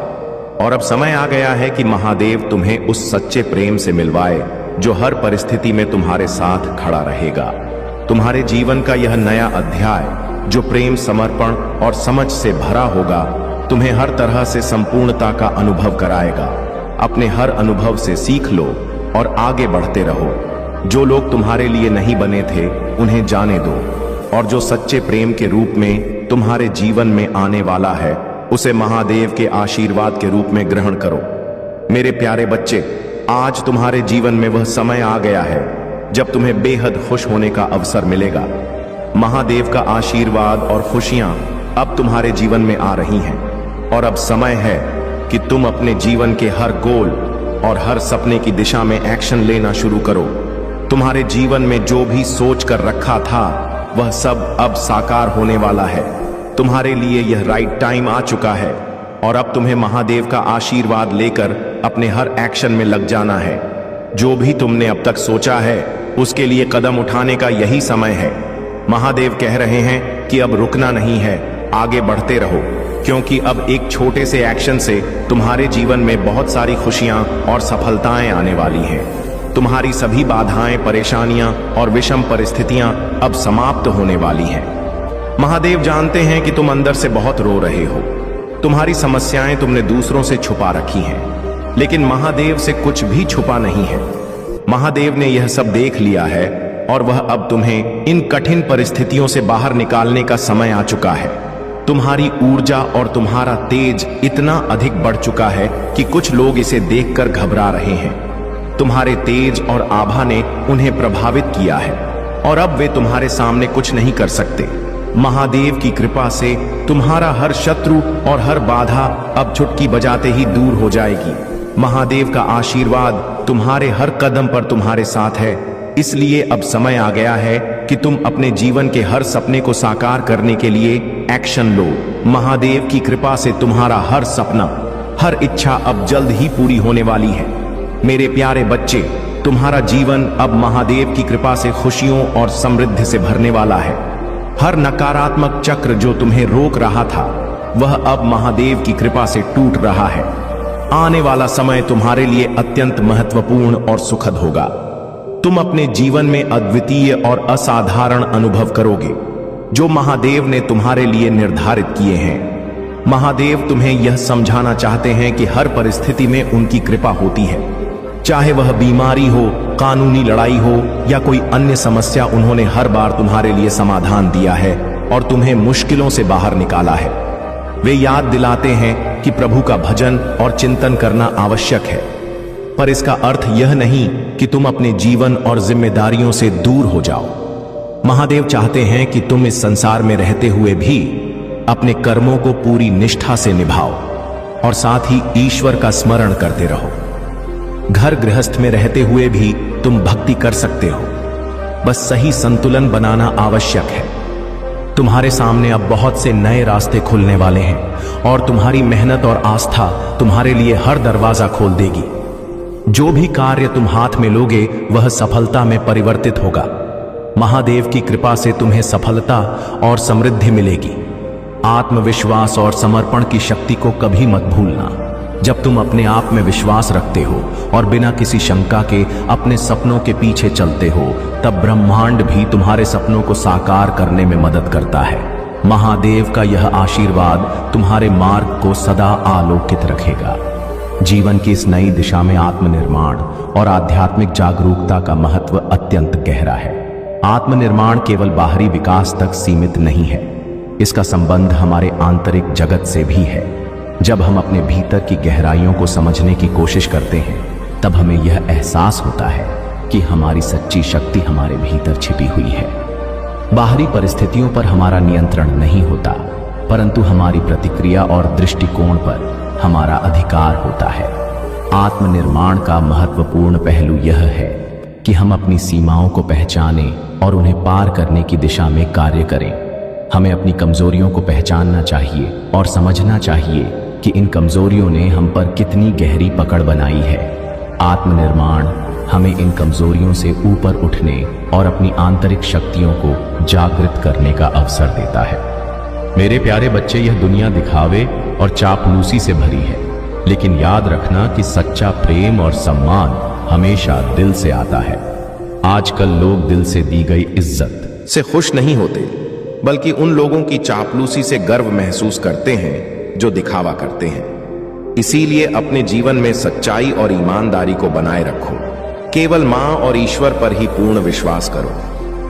और अब समय आ गया है कि महादेव तुम्हें उस सच्चे प्रेम से मिलवाए जो हर परिस्थिति में तुम्हारे साथ खड़ा रहेगा। तुम्हारे जीवन का यह नया अध्याय जो प्रेम, समर्पण और समझ से भरा होगा, तुम्हें हर तरह से संपूर्णता का अनुभव कराएगा। अपने हर अनुभव से सीख लो और आगे बढ़ते रहो। जो लोग तुम्हारे लिए नहीं बने थे उन्हें जाने दो और जो सच्चे प्रेम के रूप में तुम्हारे जीवन में आने वाला है उसे महादेव के आशीर्वाद के रूप में ग्रहण करो। मेरे प्यारे बच्चे, आज तुम्हारे जीवन में वह समय आ गया है जब तुम्हें बेहद खुश होने का अवसर मिलेगा। महादेव का आशीर्वाद और खुशियां अब तुम्हारे जीवन में आ रही हैं और अब समय है कि तुम अपने जीवन के हर गोल और हर सपने की दिशा में एक्शन लेना शुरू करो। तुम्हारे जीवन में जो भी सोच कर रखा था वह सब अब साकार होने वाला है। तुम्हारे लिए यह राइट टाइम आ चुका है और अब तुम्हें महादेव का आशीर्वाद लेकर अपने हर एक्शन में लग जाना है। जो भी तुमने अब तक सोचा है उसके लिए कदम उठाने का यही समय है। महादेव कह रहे हैं कि अब रुकना नहीं है, आगे बढ़ते रहो, क्योंकि अब एक छोटे से एक्शन से तुम्हारे जीवन में बहुत सारी खुशियां और सफलताएं आने वाली हैं। तुम्हारी सभी बाधाएं, परेशानियां और विषम परिस्थितियां अब समाप्त होने वाली हैं। महादेव जानते हैं कि तुम अंदर से बहुत रो रहे हो। तुम्हारी समस्याएं तुमने दूसरों से छुपा रखी हैं, लेकिन महादेव से कुछ भी छुपा नहीं है। महादेव ने यह सब देख लिया है और वह अब तुम्हें इन कठिन परिस्थितियों से बाहर निकालने का समय आ चुका है। तुम्हारी ऊर्जा और तुम्हारा तेज इतना अधिक बढ़ चुका है कि कुछ लोग इसे देखकर घबरा रहे हैं। तुम्हारे तेज और आभा ने उन्हें प्रभावित किया है और अब वे तुम्हारे सामने कुछ नहीं कर सकते। महादेव की कृपा से तुम्हारा हर शत्रु और हर बाधा अब चुटकी बजाते ही दूर हो जाएगी। महादेव का आशीर्वाद तुम्हारे हर कदम पर तुम्हारे साथ है, इसलिए अब समय आ गया है कि तुम अपने जीवन के हर सपने को साकार करने के लिए एक्शन लो। महादेव की कृपा से तुम्हारा हर सपना, हर इच्छा अब जल्द ही पूरी होने वाली है। मेरे प्यारे बच्चे, तुम्हारा जीवन अब महादेव की कृपा से खुशियों और समृद्धि से भरने वाला है। हर नकारात्मक चक्र जो तुम्हें रोक रहा था वह अब महादेव की कृपा से टूट रहा है। आने वाला समय तुम्हारे लिए अत्यंत महत्वपूर्ण और सुखद होगा। तुम अपने जीवन में अद्वितीय और असाधारण अनुभव करोगे जो महादेव ने तुम्हारे लिए निर्धारित किए हैं। महादेव तुम्हें यह समझाना चाहते हैं कि हर परिस्थिति में उनकी कृपा होती है। चाहे वह बीमारी हो, कानूनी लड़ाई हो या कोई अन्य समस्या, उन्होंने हर बार तुम्हारे लिए समाधान दिया है और तुम्हें मुश्किलों से बाहर निकाला है। वे याद दिलाते हैं कि प्रभु का भजन और चिंतन करना आवश्यक है, पर इसका अर्थ यह नहीं कि तुम अपने जीवन और जिम्मेदारियों से दूर हो जाओ। महादेव चाहते हैं कि तुम इस संसार में रहते हुए भी अपने कर्मों को पूरी निष्ठा से निभाओ और साथ ही ईश्वर का स्मरण करते रहो। घर गृहस्थ में रहते हुए भी तुम भक्ति कर सकते हो। बस सही संतुलन बनाना आवश्यक है। तुम्हारे सामने अब बहुत से नए रास्ते खुलने वाले हैं और तुम्हारी मेहनत और आस्था तुम्हारे लिए हर दरवाजा खोल देगी। जो भी कार्य तुम हाथ में लोगे वह सफलता में परिवर्तित होगा। महादेव की कृपा से तुम्हें सफलता और समृद्धि मिलेगी। आत्मविश्वास और समर्पण की शक्ति को कभी मत भूलना। जब तुम अपने आप में विश्वास रखते हो और बिना किसी शंका के अपने सपनों के पीछे चलते हो, तब ब्रह्मांड भी तुम्हारे सपनों को साकार करने में मदद करता है। महादेव का यह आशीर्वाद तुम्हारे मार्ग को सदा आलोकित रखेगा। जीवन की इस नई दिशा में आत्मनिर्माण और आध्यात्मिक जागरूकता का महत्व अत्यंत गहरा है। आत्मनिर्माण केवल बाहरी विकास तक सीमित नहीं है, इसका संबंध हमारे आंतरिक जगत से भी है। जब हम अपने भीतर की गहराइयों को समझने की कोशिश करते हैं, तब हमें यह एहसास होता है कि हमारी सच्ची शक्ति हमारे भीतर छिपी हुई है। बाहरी परिस्थितियों पर हमारा नियंत्रण नहीं होता, परंतु हमारी प्रतिक्रिया और दृष्टिकोण पर हमारा अधिकार होता है। आत्मनिर्माण का महत्वपूर्ण पहलू यह है कि हम अपनी सीमाओं को पहचानें और उन्हें पार करने की दिशा में कार्य करें। हमें अपनी कमजोरियों को पहचानना चाहिए और समझना चाहिए कि इन कमजोरियों ने हम पर कितनी गहरी पकड़ बनाई है। आत्मनिर्माण हमें इन कमजोरियों से ऊपर उठने और अपनी आंतरिक शक्तियों को जागृत करने का अवसर देता है। मेरे प्यारे बच्चे, यह दुनिया दिखावे और चापलूसी से भरी है, लेकिन याद रखना कि सच्चा प्रेम और सम्मान हमेशा दिल से आता है। आजकल लोग दिल से दी गई इज्जत से खुश नहीं होते, बल्कि उन लोगों की चापलूसी से गर्व महसूस करते हैं जो दिखावा करते हैं। इसीलिए अपने जीवन में सच्चाई और ईमानदारी को बनाए रखो। केवल मां और ईश्वर पर ही पूर्ण विश्वास करो,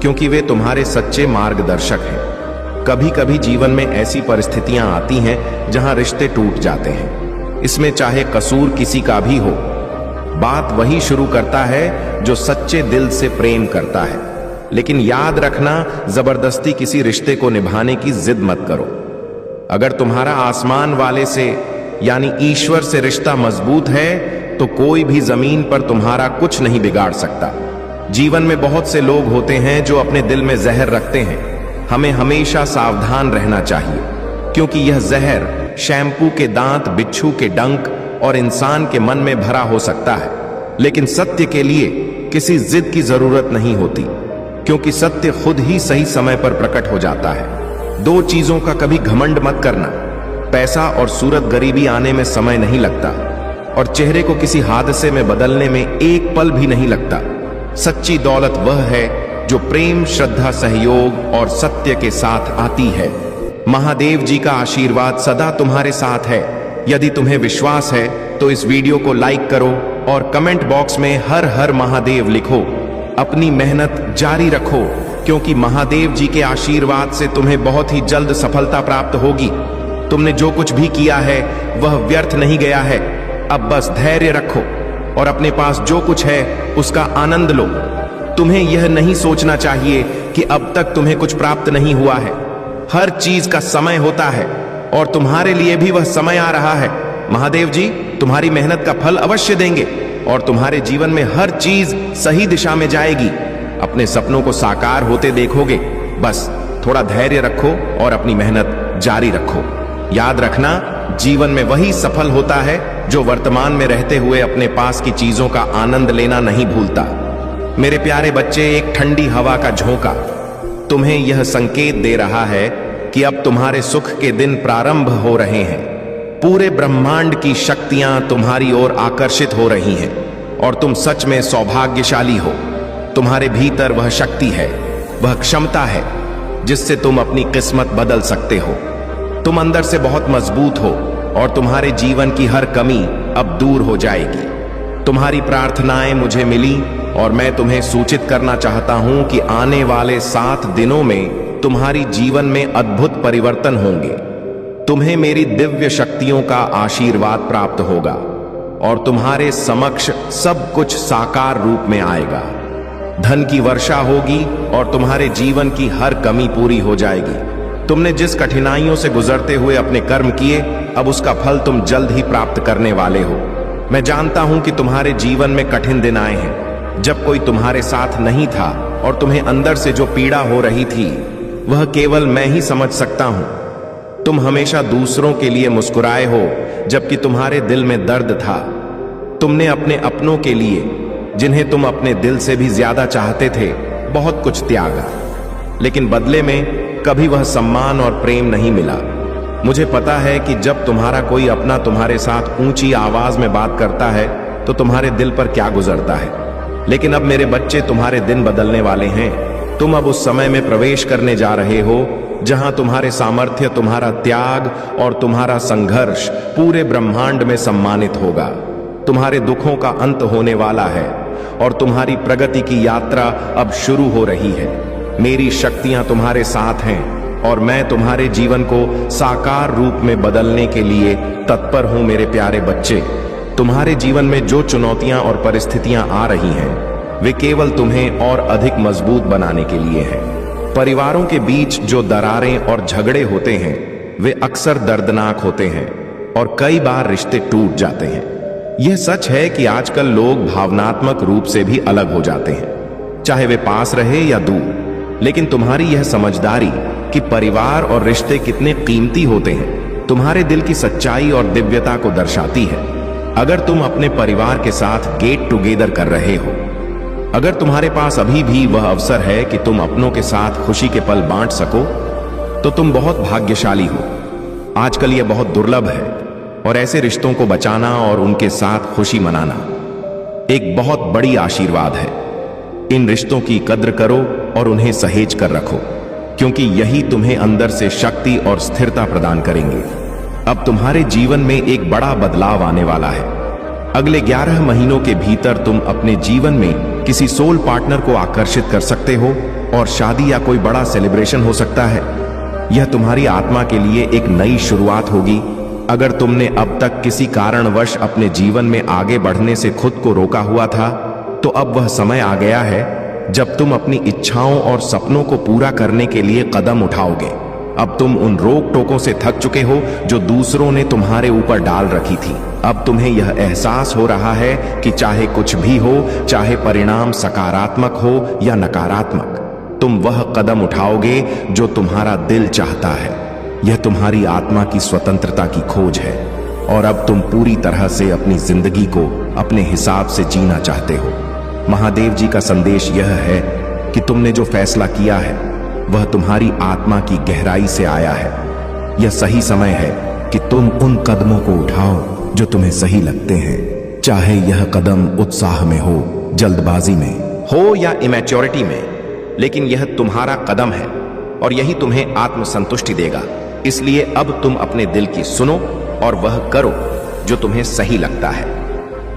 क्योंकि वे तुम्हारे सच्चे मार्गदर्शक हैं। कभी कभी जीवन में ऐसी परिस्थितियां आती हैं जहां रिश्ते टूट जाते हैं। इसमें चाहे कसूर किसी का भी हो, बात वही शुरू करता है जो सच्चे दिल से प्रेम करता है। लेकिन याद रखना, जबरदस्ती किसी रिश्ते को निभाने की जिद मत करो। अगर तुम्हारा आसमान वाले से यानी ईश्वर से रिश्ता मजबूत है, तो कोई भी जमीन पर तुम्हारा कुछ नहीं बिगाड़ सकता। जीवन में बहुत से लोग होते हैं जो अपने दिल में जहर रखते हैं। हमें हमेशा सावधान रहना चाहिए, क्योंकि यह जहर शैम्पू के दांत, बिच्छू के डंक और इंसान के मन में भरा हो सकता है। लेकिन सत्य के लिए किसी जिद की जरूरत नहीं होती, क्योंकि सत्य खुद ही सही समय पर प्रकट हो जाता है। दो चीजों का कभी घमंड मत करना। पैसा और सूरत गरीबी आने में समय नहीं लगता, और चेहरे को किसी हादसे में बदलने में एक पल भी नहीं लगता। सच्ची दौलत वह है जो प्रेम, श्रद्धा, सहयोग और सत्य के साथ आती है। महादेव जी का आशीर्वाद सदा तुम्हारे साथ है। यदि तुम्हें विश्वास है तो इस वीडियो को लाइक करो और कमेंट बॉक्स में हर हर महादेव लिखो। अपनी मेहनत जारी रखो, क्योंकि महादेव जी के आशीर्वाद से तुम्हें बहुत ही जल्द सफलता प्राप्त होगी। तुमने जो कुछ भी किया है वह व्यर्थ नहीं गया है। अब बस धैर्य रखो और अपने पास जो कुछ है उसका आनंद लो। तुम्हें यह नहीं सोचना चाहिए कि अब तक तुम्हें कुछ प्राप्त नहीं हुआ है। हर चीज का समय होता है और तुम्हारे लिए भी वह समय आ रहा है। महादेव जी तुम्हारी मेहनत का फल अवश्य देंगे और तुम्हारे जीवन में हर चीज सही दिशा में जाएगी। अपने सपनों को साकार होते देखोगे। बस थोड़ा धैर्य रखो और अपनी मेहनत जारी रखो। याद रखना, जीवन में वही सफल होता है जो वर्तमान में रहते हुए अपने पास की चीजों का आनंद लेना नहीं भूलता। मेरे प्यारे बच्चे, एक ठंडी हवा का झोंका तुम्हें यह संकेत दे रहा है कि अब तुम्हारे सुख के दिन प्रारंभ हो रहे हैं। पूरे ब्रह्मांड की शक्तियां तुम्हारी ओर आकर्षित हो रही हैं और तुम सच में सौभाग्यशाली हो। तुम्हारे भीतर वह शक्ति है, वह क्षमता है जिससे तुम अपनी किस्मत बदल सकते हो। तुम अंदर से बहुत मजबूत हो और तुम्हारे जीवन की हर कमी अब दूर हो जाएगी। तुम्हारी प्रार्थनाएं मुझे मिली और मैं तुम्हें सूचित करना चाहता हूं कि आने वाले 7 दिनों में तुम्हारी जीवन में अद्भुत परिवर्तन होंगे। तुम्हें मेरी दिव्य शक्तियों का आशीर्वाद प्राप्त होगा और तुम्हारे समक्ष सब कुछ साकार रूप में आएगा। धन की वर्षा होगी और तुम्हारे जीवन की हर कमी पूरी हो जाएगी। तुमने जिस कठिनाइयों से गुजरते हुए अपने कर्म किए, अब उसका फल तुम जल्द ही प्राप्त करने वाले हो। मैं जानता हूं कि तुम्हारे जीवन में कठिन दिन आए हैं, जब कोई तुम्हारे साथ नहीं था और तुम्हें अंदर से जो पीड़ा हो रही थी वह केवल मैं ही समझ सकता हूं। तुम हमेशा दूसरों के लिए मुस्कुराए हो जबकि तुम्हारे दिल में दर्द था। तुमने अपने अपनों के लिए, जिन्हें तुम अपने दिल से भी ज्यादा चाहते थे, बहुत कुछ त्यागा, लेकिन बदले में कभी वह सम्मान और प्रेम नहीं मिला। मुझे पता है कि जब तुम्हारा कोई अपना तुम्हारे साथ ऊंची आवाज में बात करता है तो तुम्हारे दिल पर क्या गुजरता है। लेकिन अब मेरे बच्चे, तुम्हारे दिन बदलने वाले हैं। तुम अब उस समय में प्रवेश करने जा रहे हो जहां तुम्हारे सामर्थ्य, तुम्हारा त्याग और तुम्हारा संघर्ष पूरे ब्रह्मांड में सम्मानित होगा। तुम्हारे दुखों का अंत होने वाला है और तुम्हारी प्रगति की यात्रा अब शुरू हो रही है। मेरी शक्तियां तुम्हारे साथ हैं और मैं तुम्हारे जीवन को साकार रूप में बदलने के लिए तत्पर हूं। मेरे प्यारे बच्चे, तुम्हारे जीवन में जो चुनौतियां और परिस्थितियां आ रही हैं वे केवल तुम्हें और अधिक मजबूत बनाने के लिए हैं। परिवारों के बीच जो दरारें और झगड़े होते हैं वे अक्सर दर्दनाक होते हैं और कई बार रिश्ते टूट जाते हैं। यह सच है कि आजकल लोग भावनात्मक रूप से भी अलग हो जाते हैं, चाहे वे पास रहे या दूर। लेकिन तुम्हारी यह समझदारी कि परिवार और रिश्ते कितने कीमती होते हैं तुम्हारे दिल की सच्चाई और दिव्यता को दर्शाती है। अगर तुम अपने परिवार के साथ गेट टुगेदर कर रहे हो, अगर तुम्हारे पास अभी भी वह अवसर है कि तुम अपनों के साथ खुशी के पल बांट सको, तो तुम बहुत भाग्यशाली हो। आजकल यह बहुत दुर्लभ है और ऐसे रिश्तों को बचाना और उनके साथ खुशी मनाना एक बहुत बड़ी आशीर्वाद है। इन रिश्तों की कद्र करो और उन्हें सहेज कर रखो, क्योंकि यही तुम्हें अंदर से शक्ति और स्थिरता प्रदान करेंगे। अब तुम्हारे जीवन में एक बड़ा बदलाव आने वाला है। अगले 11 महीनों के भीतर तुम अपने जीवन में किसी सोल पार्टनर को आकर्षित कर सकते हो और शादी या कोई बड़ा सेलिब्रेशन हो सकता है। यह तुम्हारी आत्मा के लिए एक नई शुरुआत होगी। अगर तुमने अब तक किसी कारणवश अपने जीवन में आगे बढ़ने से खुद को रोका हुआ था, तो अब वह समय आ गया है जब तुम अपनी इच्छाओं और सपनों को पूरा करने के लिए कदम उठाओगे। अब तुम उन रोक टोकों से थक चुके हो जो दूसरों ने तुम्हारे ऊपर डाल रखी थी। अब तुम्हें यह एहसास हो रहा है कि चाहे कुछ भी हो, चाहे परिणाम सकारात्मक हो या नकारात्मक, तुम वह कदम उठाओगे जो तुम्हारा दिल चाहता है। यह तुम्हारी आत्मा की स्वतंत्रता की खोज है और अब तुम पूरी तरह से अपनी जिंदगी को अपने हिसाब से जीना चाहते हो। महादेव जी का संदेश यह है कि तुमने जो फैसला किया है वह तुम्हारी आत्मा की गहराई से आया है। यह सही समय है कि तुम उन कदमों को उठाओ जो तुम्हें सही लगते हैं, चाहे यह कदम उत्साह में हो, जल्दबाजी में हो या इमैच्योरिटी में, लेकिन यह तुम्हारा कदम है और यही तुम्हें आत्मसंतुष्टि देगा। इसलिए अब तुम अपने दिल की सुनो और वह करो जो तुम्हें सही लगता है।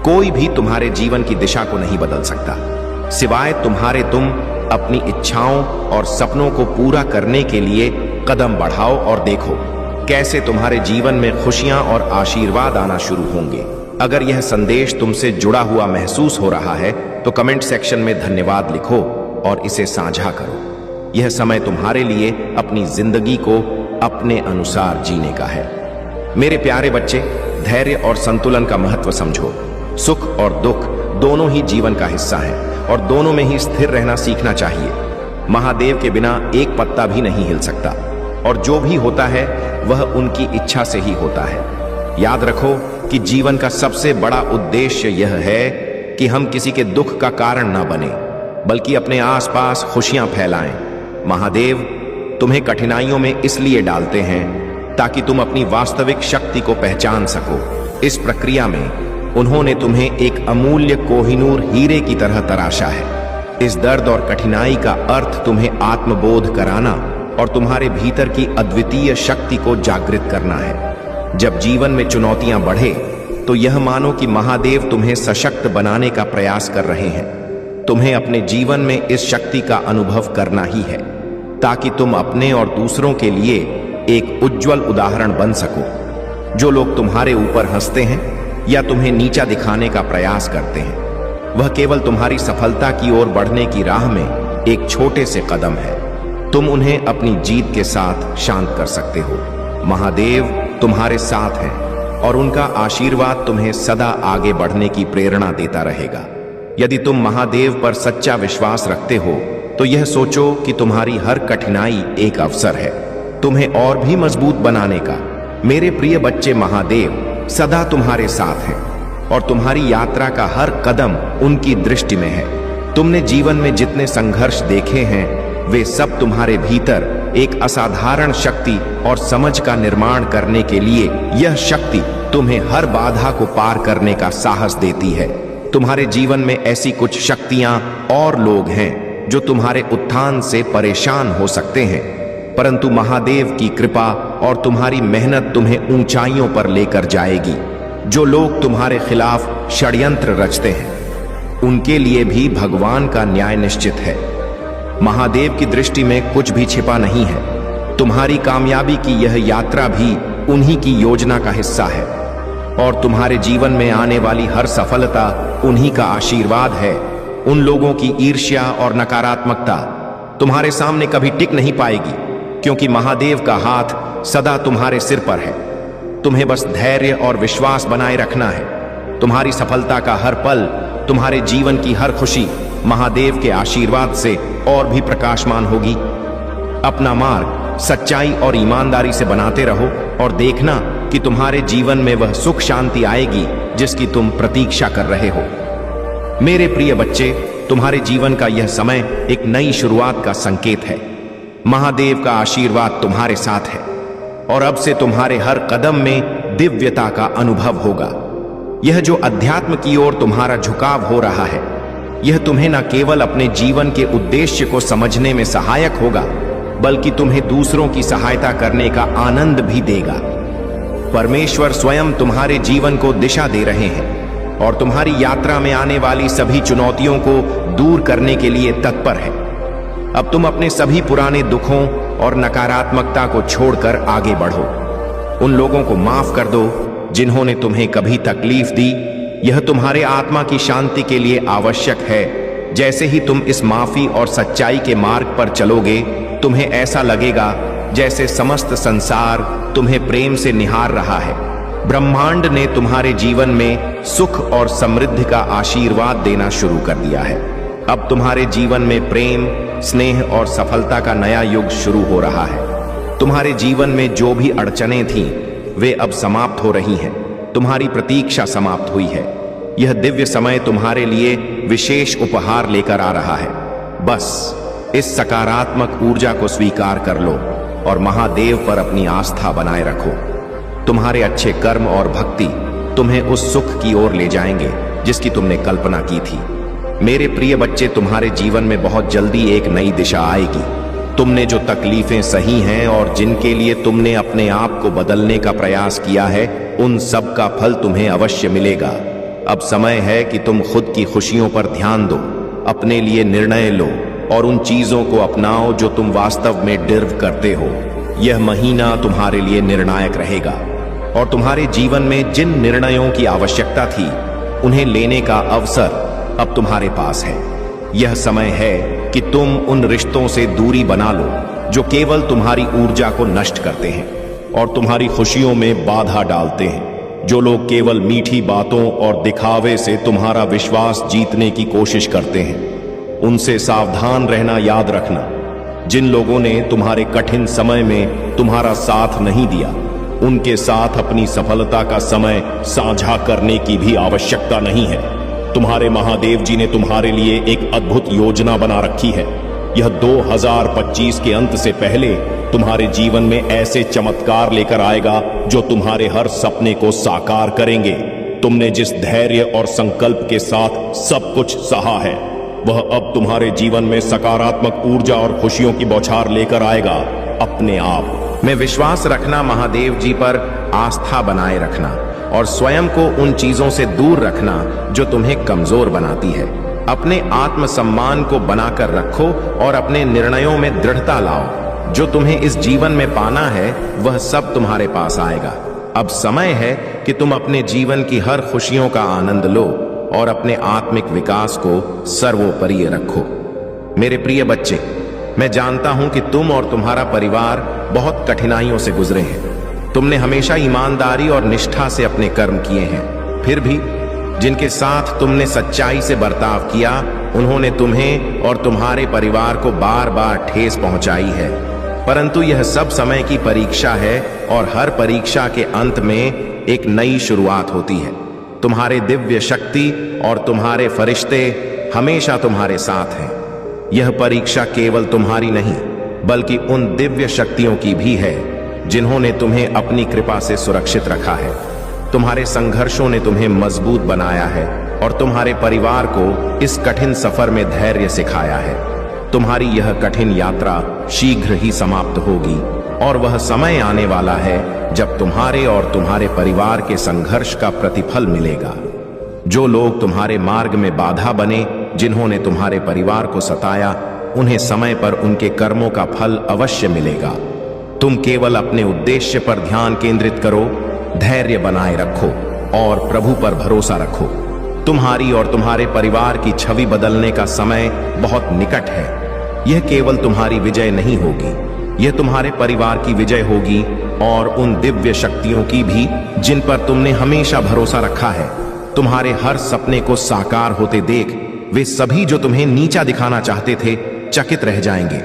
कोई भी तुम्हारे जीवन की दिशा को नहीं बदल सकता सिवाय तुम्हारे। तुम अपनी इच्छाओं और सपनों को पूरा करने के लिए कदम बढ़ाओ और देखो कैसे तुम्हारे जीवन में खुशियां और आशीर्वाद आना शुरू होंगे। अगर यह संदेश तुमसे जुड़ा हुआ महसूस हो रहा है तो कमेंट सेक्शन में धन्यवाद लिखो और इसे साझा करो। यह समय तुम्हारे लिए अपनी जिंदगी को अपने अनुसार जीने का है। मेरे प्यारे बच्चे, धैर्य और संतुलन का महत्व समझो। सुख और दुख दोनों ही जीवन का हिस्सा है और दोनों में ही स्थिर रहना सीखना चाहिए। महादेव के बिना एक पत्ता भी नहीं हिल सकता और जो भी होता है वह उनकी इच्छा से ही होता है। याद रखो कि जीवन का सबसे बड़ा उद्देश्य यह है कि हम किसी के दुख का कारण ना बने, बल्कि अपने आसपास खुशियां फैलाएं। महादेव तुम्हें कठिनाइयों में इसलिए डालते हैं ताकि तुम अपनी वास्तविक शक्ति को पहचान सको। इस प्रक्रिया में उन्होंने तुम्हें एक अमूल्य कोहिनूर हीरे की तरह तराशा है। इस दर्द और कठिनाई का अर्थ तुम्हें आत्मबोध कराना और तुम्हारे भीतर की अद्वितीय शक्ति को जागृत करना है। जब जीवन में चुनौतियां बढ़े तो यह मानो कि महादेव तुम्हें सशक्त बनाने का प्रयास कर रहे हैं। तुम्हें अपने जीवन में इस शक्ति का अनुभव करना ही है ताकि तुम अपने और दूसरों के लिए एक उज्जवल उदाहरण बन सको। जो लोग तुम्हारे ऊपर हंसते हैं या तुम्हें नीचा दिखाने का प्रयास करते हैं, वह केवल तुम्हारी सफलता की ओर बढ़ने की राह में एक छोटे से कदम है। तुम उन्हें अपनी जीत के साथ शांत कर सकते हो। महादेव तुम्हारे साथ हैं और उनका आशीर्वाद तुम्हें सदा आगे बढ़ने की प्रेरणा देता रहेगा। यदि तुम महादेव पर सच्चा विश्वास रखते हो तो यह सोचो कि तुम्हारी हर कठिनाई एक अवसर है तुम्हें और भी मजबूत बनाने का। मेरे प्रिय बच्चे, महादेव सदा तुम्हारे साथ हैं और तुम्हारी यात्रा का हर कदम उनकी दृष्टि में है। तुमने जीवन में जितने संघर्ष देखे हैं वे सब तुम्हारे भीतर एक असाधारण शक्ति और समझ का निर्माण करने के लिए, यह शक्ति तुम्हें हर बाधा को पार करने का साहस देती है। तुम्हारे जीवन में ऐसी कुछ शक्तियां और लोग हैं जो तुम्हारे उत्थान से परेशान हो सकते हैं, परंतु महादेव की कृपा और तुम्हारी मेहनत तुम्हें ऊंचाइयों पर लेकर जाएगी। जो लोग तुम्हारे खिलाफ षड्यंत्र रचते हैं उनके लिए भी भगवान का न्याय निश्चित है। महादेव की दृष्टि में कुछ भी छिपा नहीं है। तुम्हारी कामयाबी की यह यात्रा भी उन्हीं की योजना का हिस्सा है और तुम्हारे जीवन में आने वाली हर सफलता उन्हीं का आशीर्वाद है। उन लोगों की ईर्ष्या और नकारात्मकता तुम्हारे सामने कभी टिक नहीं पाएगी, क्योंकि महादेव का हाथ सदा तुम्हारे सिर पर है। तुम्हें बस धैर्य और विश्वास बनाए रखना है। तुम्हारी सफलता का हर पल, तुम्हारे जीवन की हर खुशी महादेव के आशीर्वाद से और भी प्रकाशमान होगी। अपना मार्ग सच्चाई और ईमानदारी से बनाते रहो और देखना कि तुम्हारे जीवन में वह सुख शांति आएगी जिसकी तुम प्रतीक्षा कर रहे हो। मेरे प्रिय बच्चे, तुम्हारे जीवन का यह समय एक नई शुरुआत का संकेत है। महादेव का आशीर्वाद तुम्हारे साथ है और अब से तुम्हारे हर कदम में दिव्यता का अनुभव होगा। यह जो अध्यात्म की ओर तुम्हारा झुकाव हो रहा है, यह तुम्हें न केवल अपने जीवन के उद्देश्य को समझने में सहायक होगा, बल्कि तुम्हें दूसरों की सहायता करने का आनंद भी देगा। परमेश्वर स्वयं तुम्हारे जीवन को दिशा दे रहे हैं और तुम्हारी यात्रा में आने वाली सभी चुनौतियों को दूर करने के लिए तत्पर है। अब तुम अपने सभी पुराने दुखों और नकारात्मकता को छोड़कर आगे बढ़ो। उन लोगों को माफ कर दो जिन्होंने तुम्हें कभी तकलीफ दी। यह तुम्हारे आत्मा की शांति के लिए आवश्यक है। जैसे ही तुम इस माफी और सच्चाई के मार्ग पर चलोगे, तुम्हें ऐसा लगेगा जैसे समस्त संसार तुम्हें प्रेम से निहार रहा है। ब्रह्मांड ने तुम्हारे जीवन में सुख और समृद्धि का आशीर्वाद देना शुरू कर दिया है। अब तुम्हारे जीवन में प्रेम, स्नेह और सफलता का नया युग शुरू हो रहा है। तुम्हारे जीवन में जो भी अड़चनें थीं, वे अब समाप्त हो रही हैं। तुम्हारी प्रतीक्षा समाप्त हुई है। यह दिव्य समय तुम्हारे लिए विशेष उपहार लेकर आ रहा है। बस इस सकारात्मक ऊर्जा को स्वीकार कर लो और महादेव पर अपनी आस्था बनाए रखो। तुम्हारे अच्छे कर्म और भक्ति तुम्हें उस सुख की ओर ले जाएंगे जिसकी तुमने कल्पना की थी। मेरे प्रिय बच्चे, तुम्हारे जीवन में बहुत जल्दी एक नई दिशा आएगी। तुमने जो तकलीफें सही हैं और जिनके लिए तुमने अपने आप को बदलने का प्रयास किया है, उन सब का फल तुम्हें अवश्य मिलेगा। अब समय है कि तुम खुद की खुशियों पर ध्यान दो, अपने लिए निर्णय लो और उन चीजों को अपनाओ जो तुम वास्तव में डिजर्व करते हो। यह महीना तुम्हारे लिए निर्णायक रहेगा और तुम्हारे जीवन में जिन निर्णयों की आवश्यकता थी, उन्हें लेने का अवसर अब तुम्हारे पास है। यह समय है कि तुम उन रिश्तों से दूरी बना लो जो केवल तुम्हारी ऊर्जा को नष्ट करते हैं और तुम्हारी खुशियों में बाधा डालते हैं। जो लोग केवल मीठी बातों और दिखावे से तुम्हारा विश्वास जीतने की कोशिश करते हैं, उनसे सावधान रहना याद रखना। जिन लोगों ने तुम्हारे कठिन समय में तुम्हारा साथ नहीं दिया, उनके साथ अपनी सफलता का समय साझा करने की भी आवश्यकता नहीं है। तुम्हारे महादेव जी ने तुम्हारे लिए एक अद्भुत योजना बना रखी है। यह 2025 के अंत से पहले तुम्हारे जीवन में ऐसे चमत्कार लेकर आएगा जो तुम्हारे हर सपने को साकार करेंगे। तुमने जिस धैर्य और संकल्प के साथ सब कुछ सहा है, वह अब तुम्हारे जीवन में सकारात्मक ऊर्जा और खुशियों की बौछार लेकर आएगा अपने आप। में विश्वास रखना, महादेव जी पर आस्था बनाए रखना और स्वयं को उन चीजों से दूर रखना जो तुम्हें कमजोर बनाती है। अपने आत्मसम्मान को बनाकर रखो और अपने निर्णयों में दृढ़ता लाओ। जो तुम्हें इस जीवन में पाना है, वह सब तुम्हारे पास आएगा। अब समय है कि तुम अपने जीवन की हर खुशियों का आनंद लो और अपने आत्मिक विकास को सर्वोपरि रखो। मेरे प्रिय बच्चे, मैं जानता हूं कि तुम और तुम्हारा परिवार बहुत कठिनाइयों से गुजरे हैं। तुमने हमेशा ईमानदारी और निष्ठा से अपने कर्म किए हैं। फिर भी जिनके साथ तुमने सच्चाई से बर्ताव किया, उन्होंने तुम्हें और तुम्हारे परिवार को बार बार ठेस पहुंचाई है। परंतु यह सब समय की परीक्षा है और हर परीक्षा के अंत में एक नई शुरुआत होती है। तुम्हारे दिव्य शक्ति और तुम्हारे फरिश्ते हमेशा तुम्हारे साथ हैं। यह परीक्षा केवल तुम्हारी नहीं, बल्कि उन दिव्य शक्तियों की भी है जिन्होंने तुम्हें अपनी कृपा से सुरक्षित रखा है। तुम्हारे संघर्षों ने तुम्हें मजबूत बनाया है और तुम्हारे परिवार को इस कठिन सफर में धैर्य सिखाया है। तुम्हारी यह कठिन यात्रा शीघ्र ही समाप्त होगी और वह समय आने वाला है जब तुम्हारे और तुम्हारे परिवार के संघर्ष का प्रतिफल मिलेगा। जो लोग तुम्हारे मार्ग में बाधा बने, जिन्होंने तुम्हारे परिवार को सताया, उन्हें समय पर उनके कर्मों का फल अवश्य मिलेगा। तुम केवल अपने उद्देश्य पर ध्यान केंद्रित करो, धैर्य बनाए रखो और प्रभु पर भरोसा रखो। तुम्हारी और तुम्हारे परिवार की छवि बदलने का समय बहुत निकट है। यह केवल तुम्हारी विजय नहीं होगी, यह तुम्हारे परिवार की विजय होगी और उन दिव्य शक्तियों की भी जिन पर तुमने हमेशा भरोसा रखा है। तुम्हारे हर सपने को साकार होते देख वे सभी जो तुम्हें नीचा दिखाना चाहते थे चकित रह जाएंगे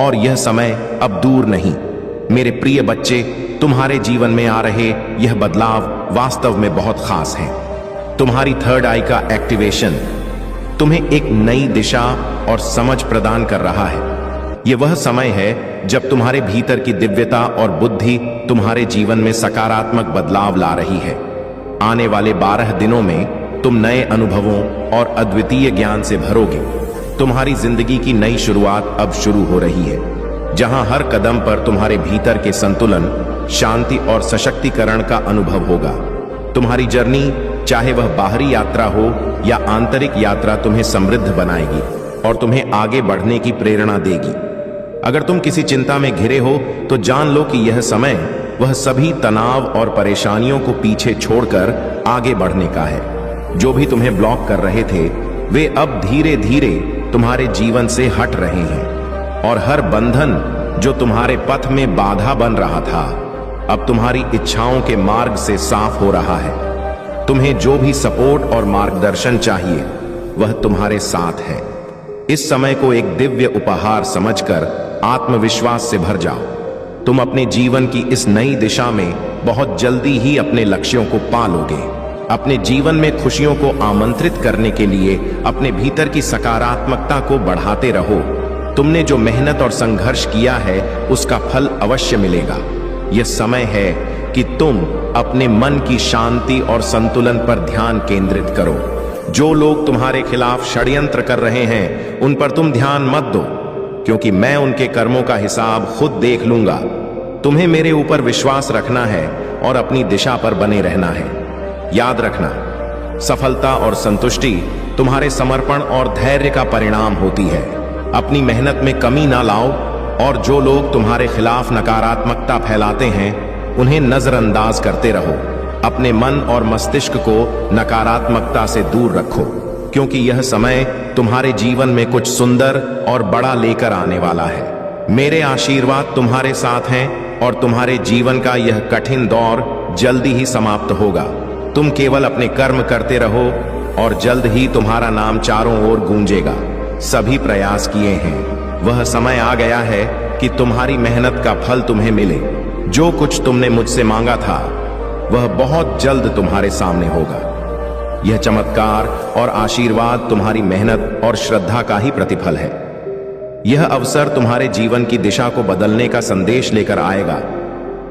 और यह समय अब दूर नहीं। मेरे प्रिय बच्चे, तुम्हारे जीवन में आ रहे यह बदलाव वास्तव में बहुत खास है। तुम्हारी थर्ड आई का एक्टिवेशन तुम्हें एक नई दिशा और समझ प्रदान कर रहा है। यह वह समय है जब तुम्हारे भीतर की दिव्यता और बुद्धि तुम्हारे जीवन में सकारात्मक बदलाव ला रही है। आने वाले 12 दिनों में तुम नए अनुभवों और अद्वितीय ज्ञान से भरोगे। तुम्हारी जिंदगी की नई शुरुआत अब शुरू हो रही है, जहां हर कदम पर तुम्हारे भीतर के संतुलन, शांति और सशक्तिकरण का अनुभव होगा। तुम्हारी जर्नी, चाहे वह बाहरी यात्रा हो या आंतरिक यात्रा, तुम्हें समृद्ध बनाएगी और तुम्हें आगे बढ़ने की प्रेरणा देगी। अगर तुम किसी चिंता में घिरे हो तो जान लो कि यह समय वह सभी तनाव और परेशानियों को पीछे छोड़कर आगे बढ़ने का है। जो भी तुम्हें ब्लॉक कर रहे थे वे अब धीरे धीरे तुम्हारे जीवन से हट रहे हैं और हर बंधन जो तुम्हारे पथ में बाधा बन रहा था अब तुम्हारी इच्छाओं के मार्ग से साफ हो रहा है। तुम्हें जो भी सपोर्ट और मार्गदर्शन चाहिए वह तुम्हारे साथ है। इस समय को एक दिव्य उपहार समझकर आत्मविश्वास से भर जाओ। तुम अपने जीवन की इस नई दिशा में बहुत जल्दी ही अपने लक्ष्यों को पा लोगे। अपने जीवन में खुशियों को आमंत्रित करने के लिए अपने भीतर की सकारात्मकता को बढ़ाते रहो। तुमने जो मेहनत और संघर्ष किया है उसका फल अवश्य मिलेगा। यह समय है कि तुम अपने मन की शांति और संतुलन पर ध्यान केंद्रित करो। जो लोग तुम्हारे खिलाफ षड्यंत्र कर रहे हैं उन पर तुम ध्यान मत दो, क्योंकि मैं उनके कर्मों का हिसाब खुद देख लूंगा। तुम्हें मेरे ऊपर विश्वास रखना है और अपनी दिशा पर बने रहना है। याद रखना, सफलता और संतुष्टि तुम्हारे समर्पण और धैर्य का परिणाम होती है। अपनी मेहनत में कमी ना लाओ और जो लोग तुम्हारे खिलाफ नकारात्मकता फैलाते हैं उन्हें नजरअंदाज करते रहो। अपने मन और मस्तिष्क को नकारात्मकता से दूर रखो, क्योंकि यह समय तुम्हारे जीवन में कुछ सुंदर और बड़ा लेकर आने वाला है। मेरे आशीर्वाद तुम्हारे साथ हैं और तुम्हारे जीवन का यह कठिन दौर जल्दी ही समाप्त होगा। तुम केवल अपने कर्म करते रहो और जल्द ही तुम्हारा नाम चारों ओर गूंजेगा। सभी प्रयास किए हैं, वह समय आ गया है कि तुम्हारी मेहनत का फल तुम्हें मिले। जो कुछ तुमने मुझसे मांगा था वह बहुत जल्द तुम्हारे सामने होगा। यह चमत्कार और आशीर्वाद तुम्हारी मेहनत और श्रद्धा का ही प्रतिफल है। यह अवसर तुम्हारे जीवन की दिशा को बदलने का संदेश लेकर आएगा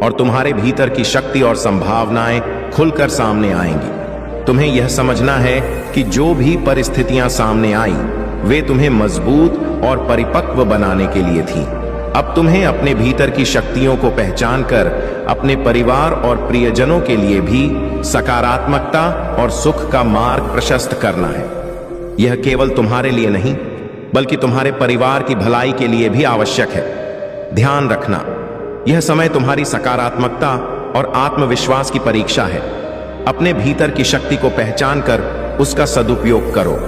और तुम्हारे भीतर की शक्ति और संभावनाएं खुलकर सामने आएंगी। तुम्हें यह समझना है कि जो भी परिस्थितियां सामने आई वे तुम्हें मजबूत और परिपक्व बनाने के लिए थी। अब तुम्हें अपने भीतर की शक्तियों को पहचान कर अपने परिवार और प्रियजनों के लिए भी सकारात्मकता और सुख का मार्ग प्रशस्त करना है। यह केवल तुम्हारे लिए नहीं बल्कि तुम्हारे परिवार की भलाई के लिए भी आवश्यक है। ध्यान रखना, यह समय तुम्हारी सकारात्मकता और आत्मविश्वास की परीक्षा है। अपने भीतर की शक्ति को पहचान कर उसका सदुपयोग करो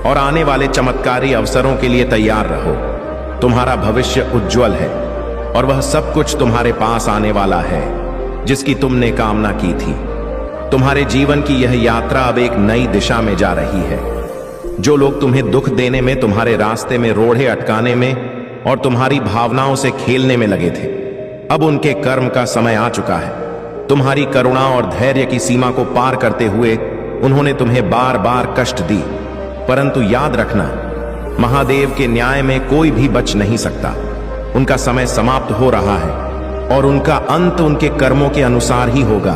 और आने वाले चमत्कारी अवसरों के लिए तैयार रहो। तुम्हारा भविष्य उज्जवल है और वह सब कुछ तुम्हारे पास आने वाला है जिसकी तुमने कामना की थी। तुम्हारे जीवन की यह यात्रा अब एक नई दिशा में जा रही है। जो लोग तुम्हें दुख देने में, तुम्हारे रास्ते में रोड़े अटकाने में और तुम्हारी भावनाओं से खेलने में लगे थे, अब उनके कर्म का समय आ चुका है। तुम्हारी करुणा और धैर्य की सीमा को पार करते हुए उन्होंने तुम्हें बार बार कष्ट दी, परंतु याद रखना, महादेव के न्याय में कोई भी बच नहीं सकता। उनका समय समाप्त हो रहा है और उनका अंत उनके कर्मों के अनुसार ही होगा।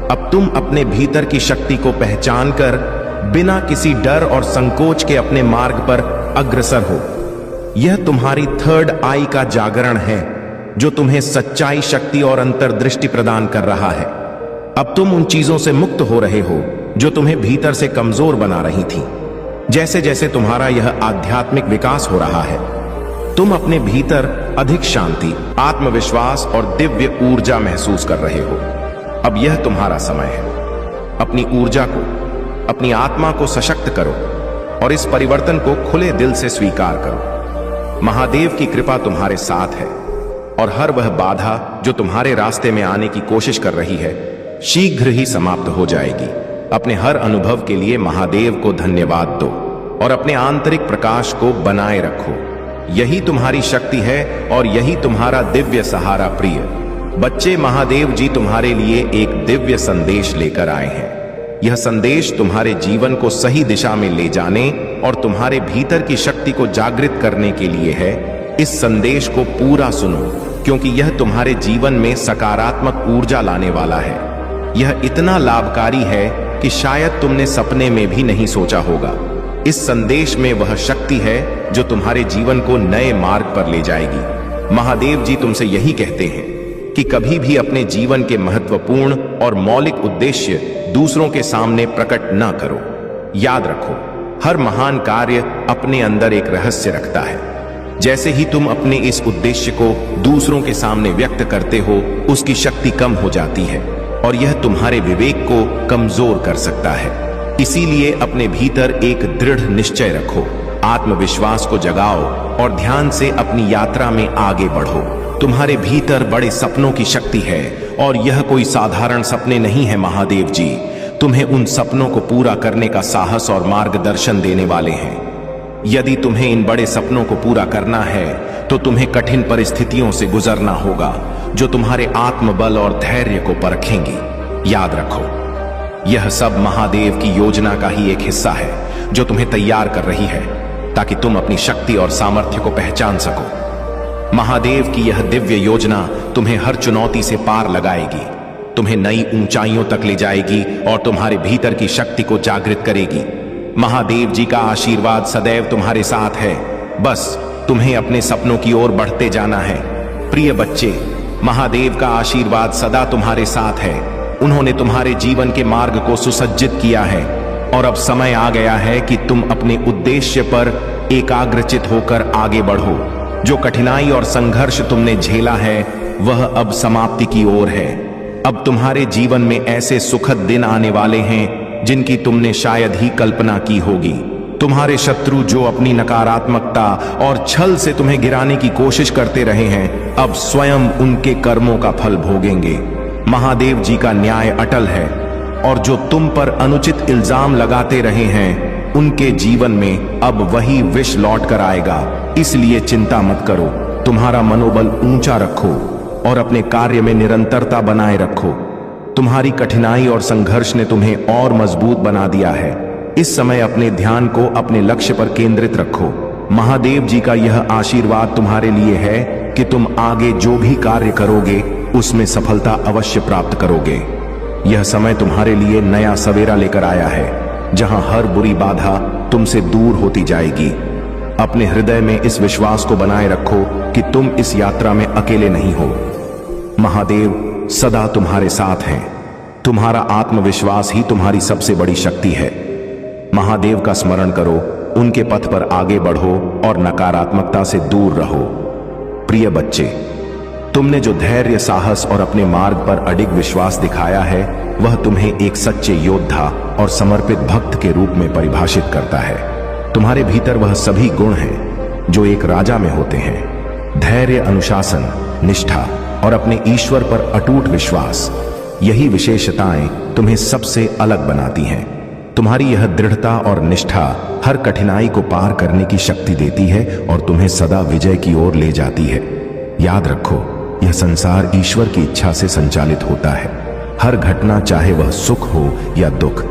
अब तुम अपने भीतर की शक्ति को पहचान कर बिना किसी डर और संकोच के अपने मार्ग पर अग्रसर हो। यह तुम्हारी थर्ड आई का जागरण है, जो तुम्हें सच्चाई, शक्ति और अंतर्दृष्टि प्रदान कर रहा है। अब तुम उन चीजों से मुक्त हो रहे हो जो तुम्हें भीतर से कमजोर बना रही थी। जैसे जैसे तुम्हारा यह आध्यात्मिक विकास हो रहा है, तुम अपने भीतर अधिक शांति, आत्मविश्वास और दिव्य ऊर्जा महसूस कर रहे हो। अब यह तुम्हारा समय है। अपनी ऊर्जा को, अपनी आत्मा को सशक्त करो और इस परिवर्तन को खुले दिल से स्वीकार करो। महादेव की कृपा तुम्हारे साथ है और हर वह बाधा जो तुम्हारे रास्ते में आने की कोशिश कर रही है, शीघ्र ही समाप्त हो जाएगी। अपने हर अनुभव के लिए महादेव को धन्यवाद दो और अपने आंतरिक प्रकाश को बनाए रखो। यही तुम्हारी शक्ति है और यही तुम्हारा दिव्य सहारा। प्रिय बच्चे, महादेव जी तुम्हारे लिए एक दिव्य संदेश लेकर आए हैं। यह संदेश तुम्हारे जीवन को सही दिशा में ले जाने और तुम्हारे भीतर की शक्ति को जागृत करने के लिए है। इस संदेश को पूरा सुनो, क्योंकि यह तुम्हारे जीवन में सकारात्मक ऊर्जा लाने वाला है। यह इतना लाभकारी है कि शायद तुमने सपने में भी नहीं सोचा होगा। इस संदेश में वह शक्ति है जो तुम्हारे जीवन को नए मार्ग पर ले जाएगी। महादेव जी तुमसे यही कहते हैं कि कभी भी अपने जीवन के महत्वपूर्ण और मौलिक उद्देश्य दूसरों के सामने प्रकट न करो। याद रखो, हर महान कार्य अपने अंदर एक रहस्य रखता है। जैसे ही तुम अपने इस उद्देश्य को दूसरों के सामने व्यक्त करते हो, उसकी शक्ति कम हो जाती है और यह तुम्हारे विवेक को कमजोर कर सकता है। इसीलिए अपने भीतर एक दृढ़ निश्चय रखो, आत्मविश्वास को जगाओ और ध्यान से अपनी यात्रा में आगे बढ़ो। तुम्हारे भीतर बड़े सपनों की शक्ति है और यह कोई साधारण सपने नहीं है। महादेव जी तुम्हें उन सपनों को पूरा करने का साहस और मार्गदर्शन देने वाले हैं। यदि तुम्हें इन बड़े सपनों को पूरा करना है तो तुम्हें कठिन परिस्थितियों से गुजरना होगा, जो तुम्हारे आत्मबल और धैर्य को परखेंगी। याद रखो, यह सब महादेव की योजना का ही एक हिस्सा है जो तुम्हें तैयार कर रही है, ताकि तुम अपनी शक्ति और सामर्थ्य को पहचान सको। महादेव की यह दिव्य योजना तुम्हें हर चुनौती से पार लगाएगी, तुम्हें नई ऊंचाइयों तक ले जाएगी और तुम्हारे भीतर की शक्ति को जागृत करेगी। महादेव जी का आशीर्वाद सदैव तुम्हारे साथ है। बस तुम्हें अपने सपनों की ओर बढ़ते जाना है। प्रिय बच्चे, महादेव का आशीर्वाद सदा तुम्हारे साथ है। उन्होंने तुम्हारे जीवन के मार्ग को सुसज्जित किया है और अब समय आ गया है कि तुम अपने उद्देश्य पर एकाग्रचित होकर आगे बढ़ो। जो कठिनाई और संघर्ष तुमने झेला है, वह अब समाप्ति की ओर है। अब तुम्हारे जीवन में ऐसे सुखद दिन आने वाले हैं जिनकी तुमने शायद ही कल्पना की होगी। तुम्हारे शत्रु जो अपनी नकारात्मकता और छल से तुम्हें गिराने की कोशिश करते रहे हैं, अब स्वयं उनके कर्मों का फल भोगेंगे। महादेव जी का न्याय अटल है और जो तुम पर अनुचित इल्जाम लगाते रहे हैं, उनके जीवन में अब वही विष लौट कर आएगा। इसलिए चिंता मत करो, तुम्हारा मनोबल ऊंचा रखो और अपने कार्य में निरंतरता बनाए रखो। तुम्हारी कठिनाई और संघर्ष ने तुम्हें और मजबूत बना दिया है। इस समय अपने ध्यान को अपने लक्ष्य पर केंद्रित रखो। महादेव जी का यह आशीर्वाद तुम्हारे लिए है कि तुम आगे जो भी कार्य करोगे, उसमें सफलता अवश्य प्राप्त करोगे। यह समय तुम्हारे लिए नया सवेरा लेकर आया है, जहां हर बुरी बाधा तुमसे दूर होती जाएगी। अपने हृदय में इस विश्वास को बनाए रखो कि तुम इस यात्रा में अकेले नहीं हो। महादेव सदा तुम्हारे साथ हैं। तुम्हारा आत्मविश्वास ही तुम्हारी सबसे बड़ी शक्ति है। महादेव का स्मरण करो, उनके पथ पर आगे बढ़ो और नकारात्मकता से दूर रहो। प्रिय बच्चे, तुमने जो धैर्य, साहस और अपने मार्ग पर अडिग विश्वास दिखाया है, वह तुम्हें एक सच्चे योद्धा और समर्पित भक्त के रूप में परिभाषित करता है। तुम्हारे भीतर वह सभी गुण हैं जो एक राजा में होते हैं: धैर्य, अनुशासन, निष्ठा और अपने ईश्वर पर अटूट विश्वास। यही विशेषताएं तुम्हें सबसे अलग बनाती हैं। तुम्हारी यह दृढ़ता और निष्ठा हर कठिनाई को पार करने की शक्ति देती है और तुम्हें सदा विजय की ओर ले जाती है। याद रखो, यह संसार ईश्वर की इच्छा से संचालित होता है। हर घटना, चाहे वह सुख हो या दुख,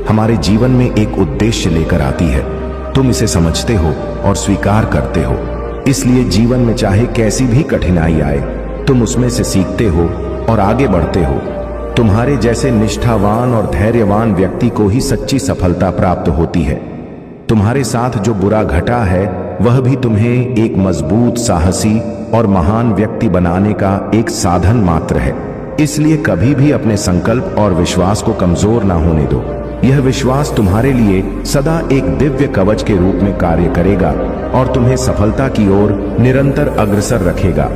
हमारे जीवन में एक उद्देश्य लेकर आती है। तुम इसे समझते हो और स्वीकार करते हो, इसलिए जीवन में चाहे कैसी भी कठिनाई आए, तुम उसमें से सीखते हो और आगे बढ़ते हो। तुम्हारे जैसे निष्ठावान और धैर्यवान व्यक्ति को ही सच्ची सफलता प्राप्त होती है। तुम्हारे साथ जो बुरा घटा है, वह भी तुम्हें एक मजबूत, साहसी और महान व्यक्ति बनाने का एक साधन मात्र है। इसलिए कभी भी अपने संकल्प और विश्वास को कमजोर ना होने दो। यह विश्वास तुम्हारे लिए सदा एक दिव्य कवच के रूप में कार्य करेगा और तुम्हें सफलता की ओर निरंतर अग्रसर रखेगा।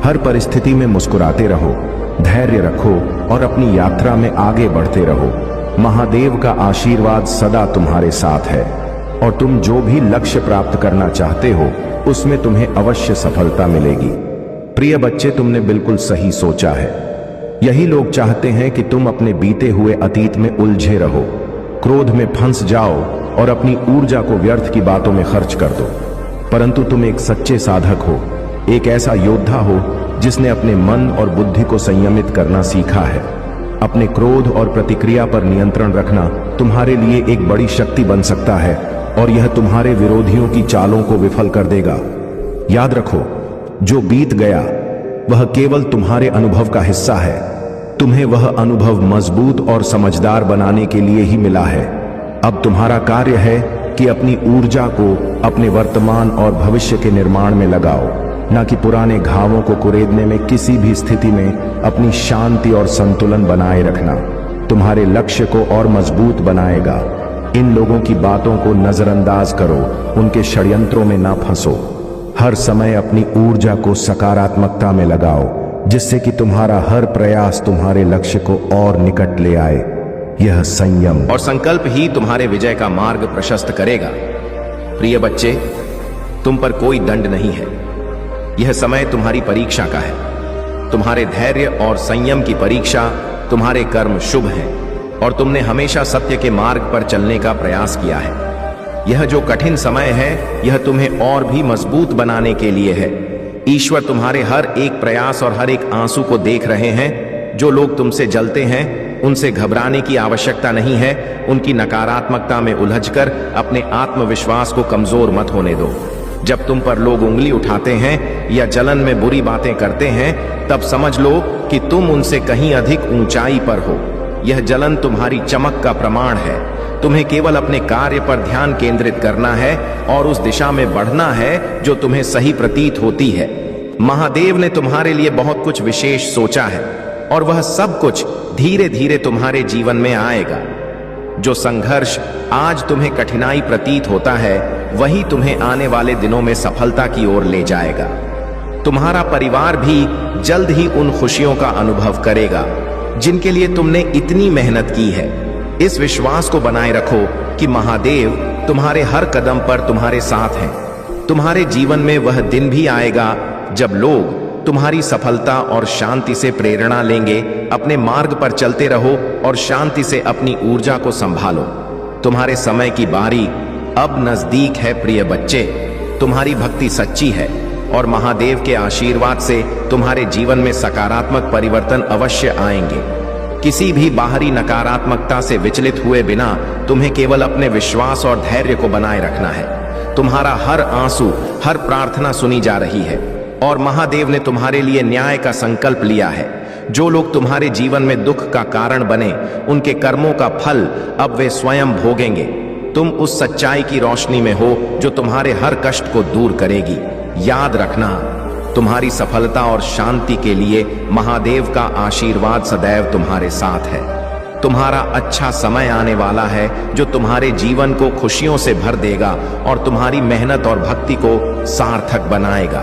हर परिस्थिति में मुस्कुराते रहो, धैर्य रखो और अपनी यात्रा में आगे बढ़ते रहो। महादेव का आशीर्वाद सदा तुम्हारे साथ है और तुम जो भी लक्ष्य प्राप्त करना चाहते हो, उसमें तुम्हें अवश्य सफलता मिलेगी। प्रिय बच्चे, तुमने बिल्कुल सही सोचा है। यही लोग चाहते हैं कि तुम अपने बीते हुए अतीत में उलझे रहो, क्रोध में फंस जाओ और अपनी ऊर्जा को व्यर्थ की बातों में खर्च कर दो। परंतु तुम एक सच्चे साधक हो, एक ऐसा योद्धा हो जिसने अपने मन और बुद्धि को संयमित करना सीखा है। अपने क्रोध और प्रतिक्रिया पर नियंत्रण रखना तुम्हारे लिए एक बड़ी शक्ति बन सकता है और यह तुम्हारे विरोधियों की चालों को विफल कर देगा। याद रखो, जो बीत गया वह केवल तुम्हारे अनुभव का हिस्सा है। तुम्हें वह अनुभव मजबूत और समझदार बनाने के लिए ही मिला है। अब तुम्हारा कार्य है कि अपनी ऊर्जा को अपने वर्तमान और भविष्य के निर्माण में लगाओ, न कि पुराने घावों को कुरेदने में। किसी भी स्थिति में अपनी शांति और संतुलन बनाए रखना तुम्हारे लक्ष्य को और मजबूत बनाएगा। इन लोगों की बातों को नजरअंदाज करो, उनके षड्यंत्रों में ना फंसो। हर समय अपनी ऊर्जा को सकारात्मकता में लगाओ, जिससे कि तुम्हारा हर प्रयास तुम्हारे लक्ष्य को और निकट ले आए। यह संयम और संकल्प ही तुम्हारे विजय का मार्ग प्रशस्त करेगा। प्रिय बच्चे, तुम पर कोई दंड नहीं है। यह समय तुम्हारी परीक्षा का है। तुम्हारे धैर्य और संयम की परीक्षा तुम्हारे कर्म शुभ हैं और तुमने हमेशा सत्य के मार्ग पर चलने का प्रयास किया है। यह जो कठिन समय है, यह तुम्हें और भी मजबूत बनाने के लिए है। ईश्वर तुम्हारे हर एक प्रयास और हर एक आंसू को देख रहे हैं। जो लोग तुमसे जलते हैं, उनसे घबराने की आवश्यकता नहीं है। उनकी नकारात्मकता में उलझकर अपने आत्मविश्वास को कमजोर मत होने दो। जब तुम पर लोग उंगली उठाते हैं या जलन में बुरी बातें करते हैं, तब समझ लो कि तुम उनसे कहीं अधिक ऊंचाई पर हो। यह जलन तुम्हारी चमक का प्रमाण है। तुम्हें केवल अपने कार्य पर ध्यान केंद्रित करना है और उस दिशा में बढ़ना है जो तुम्हें सही प्रतीत होती है। महादेव ने तुम्हारे लिए बहुत कुछ विशेष सोचा है और वह सब कुछ धीरे धीरे तुम्हारे जीवन में आएगा। जो संघर्ष आज तुम्हें कठिनाई प्रतीत होता है, वही तुम्हें आने वाले दिनों में सफलता की ओर ले जाएगा। तुम्हारा परिवार भी जल्द ही उन खुशियों का अनुभव करेगा जिनके लिए तुमने इतनी मेहनत की है। इस विश्वास को बनाए रखो कि महादेव तुम्हारे हर कदम पर तुम्हारे साथ हैं। तुम्हारे जीवन में वह दिन भी आएगा जब लोग तुम्हारी सफलता और शांति से प्रेरणा लेंगे। अपने मार्ग पर चलते रहो और शांति से अपनी ऊर्जा को संभालो। तुम्हारे समय की बारी अब नजदीक है। प्रिय बच्चे, तुम्हारी भक्ति सच्ची है और महादेव के आशीर्वाद से तुम्हारे जीवन में सकारात्मक परिवर्तन अवश्य आएंगे। किसी भी बाहरी नकारात्मकता से विचलित हुए बिना तुम्हें केवल अपने विश्वास और धैर्य को बनाए रखना है। तुम्हारा हर आंसू, हर प्रार्थना सुनी जा रही है और महादेव ने तुम्हारे लिए न्याय का संकल्प लिया है। जो लोग तुम्हारे जीवन में दुख का कारण बने, उनके कर्मों का फल अब वे स्वयं भोगेंगे। तुम उस सच्चाई की रोशनी में हो जो तुम्हारे हर कष्ट को दूर करेगी। याद रखना, तुम्हारी सफलता और शांति के लिए महादेव का आशीर्वाद सदैव तुम्हारे साथ है। तुम्हारा अच्छा समय आने वाला है जो तुम्हारे जीवन को खुशियों से भर देगा और तुम्हारी मेहनत और भक्ति को सार्थक बनाएगा।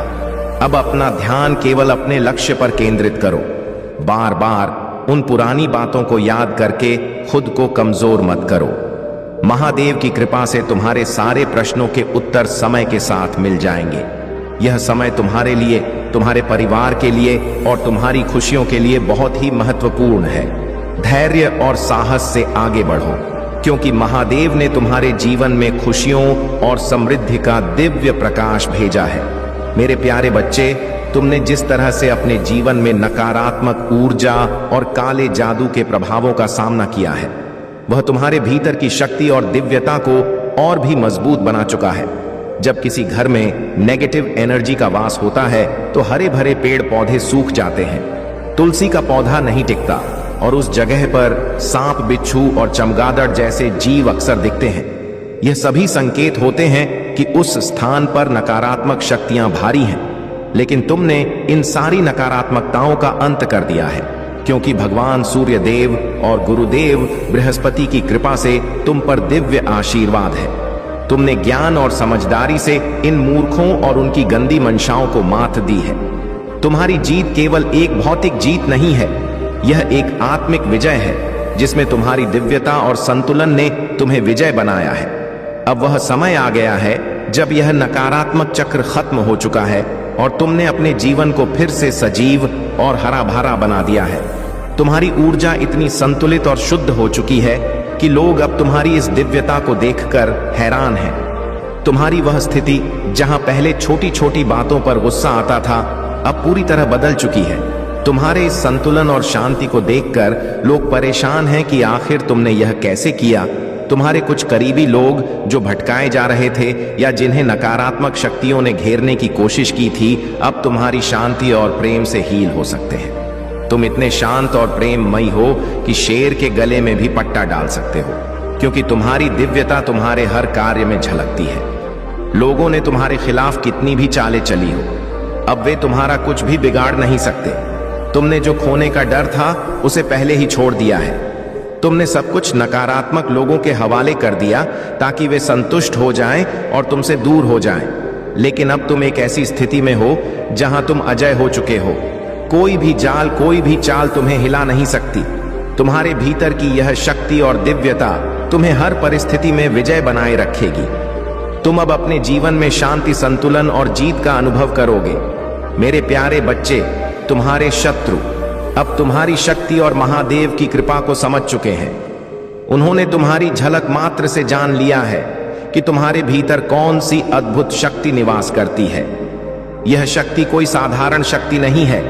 अब अपना ध्यान केवल अपने लक्ष्य पर केंद्रित करो। बार बार उन पुरानी बातों को याद करके खुद को कमजोर मत करो। महादेव की कृपा से तुम्हारे सारे प्रश्नों के उत्तर समय के साथ मिल जाएंगे। यह समय तुम्हारे लिए, तुम्हारे परिवार के लिए और तुम्हारी खुशियों के लिए बहुत ही महत्वपूर्ण है। धैर्य और साहस से आगे बढ़ो, क्योंकि महादेव ने तुम्हारे जीवन में खुशियों और समृद्धि का दिव्य प्रकाश भेजा है। मेरे प्यारे बच्चे, तुमने जिस तरह से अपने जीवन में नकारात्मक ऊर्जा और काले जादू के प्रभावों का सामना किया है, वह तुम्हारे भीतर की शक्ति और दिव्यता को और भी मजबूत बना चुका है। जब किसी घर में नेगेटिव एनर्जी का वास होता है तो हरे भरे पेड़ पौधे सूख जाते हैं, तुलसी का पौधा नहीं टिकता और उस जगह पर सांप, बिच्छू और चमगादड़ जैसे जीव अक्सर दिखते हैं। यह सभी संकेत होते हैं कि उस स्थान पर नकारात्मक शक्तियां भारी हैं। लेकिन तुमने इन सारी नकारात्मकताओं का अंत कर दिया है, क्योंकि भगवान सूर्य देव और गुरुदेव बृहस्पति की कृपा से तुम पर दिव्य आशीर्वाद है। तुमने ज्ञान और समझदारी से इन मूर्खों और उनकी गंदी मंशाओं को मात दी है। तुम्हारी जीत केवल एक भौतिक जीत नहीं है, यह एक आत्मिक विजय है जिसमें तुम्हारी दिव्यता और संतुलन ने तुम्हें विजय बनाया है। अब वह समय आ गया है जब यह नकारात्मक चक्र खत्म हो चुका है और तुमने अपने जीवन को फिर से सजीव और हरा भरा बना दिया है। तुम्हारी ऊर्जा इतनी संतुलित और शुद्ध हो चुकी है कि लोग अब तुम्हारी इस दिव्यता को देखकर हैरान हैं। तुम्हारी वह स्थिति जहां पहले छोटी छोटी बातों पर गुस्सा आता था, अब पूरी तरह बदल चुकी है। तुम्हारे इस संतुलन और शांति को देखकर लोग परेशान हैं कि आखिर तुमने यह कैसे किया। तुम्हारे कुछ करीबी लोग जो भटकाए जा रहे थे या जिन्हें नकारात्मक शक्तियों ने घेरने की कोशिश की थी, अब तुम्हारी शांति और प्रेम से हील हो सकते हैं। तुम इतने शांत और प्रेममयी हो कि शेर के गले में भी पट्टा डाल सकते हो, क्योंकि तुम्हारी दिव्यता तुम्हारे हर कार्य में झलकती है। लोगों ने तुम्हारे खिलाफ कितनी भी चालें चली हो, अब वे तुम्हारा कुछ भी बिगाड़ नहीं सकते। तुमने जो खोने का डर था उसे पहले ही छोड़ दिया है। तुमने सब कुछ नकारात्मक लोगों के हवाले कर दिया ताकि वे संतुष्ट हो जाएं और तुमसे दूर हो जाएं। लेकिन अब तुम एक ऐसी स्थिति में हो जहां तुम अजय हो चुके हो। कोई भी जाल, कोई भी चाल तुम्हें हिला नहीं सकती। तुम्हारे भीतर की यह शक्ति और दिव्यता तुम्हें हर परिस्थिति में विजय बनाए रखेगी। तुम अब अपने जीवन में शांति, संतुलन और जीत का अनुभव करोगे। मेरे प्यारे बच्चे, तुम्हारे शत्रु अब तुम्हारी शक्ति और महादेव की कृपा को समझ चुके हैं। उन्होंने तुम्हारी झलक मात्र से जान लिया है कि तुम्हारे भीतर कौन सी अद्भुत शक्ति निवास करती है। यह शक्ति कोई साधारण शक्ति नहीं है,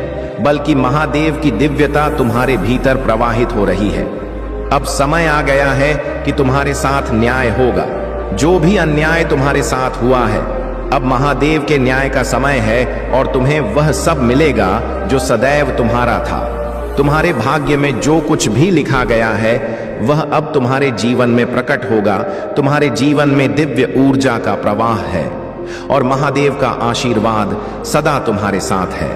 बल्कि महादेव की दिव्यता तुम्हारे भीतर प्रवाहित हो रही है। अब समय आ गया है कि तुम्हारे साथ न्याय होगा। जो भी अन्याय तुम्हारे साथ हुआ है, अब महादेव के न्याय का समय है और तुम्हें वह सब मिलेगा जो सदैव तुम्हारा था। तुम्हारे भाग्य में जो कुछ भी लिखा गया है वह अब तुम्हारे जीवन में प्रकट होगा। तुम्हारे जीवन में दिव्य ऊर्जा का प्रवाह है और महादेव का आशीर्वाद सदा तुम्हारे साथ है।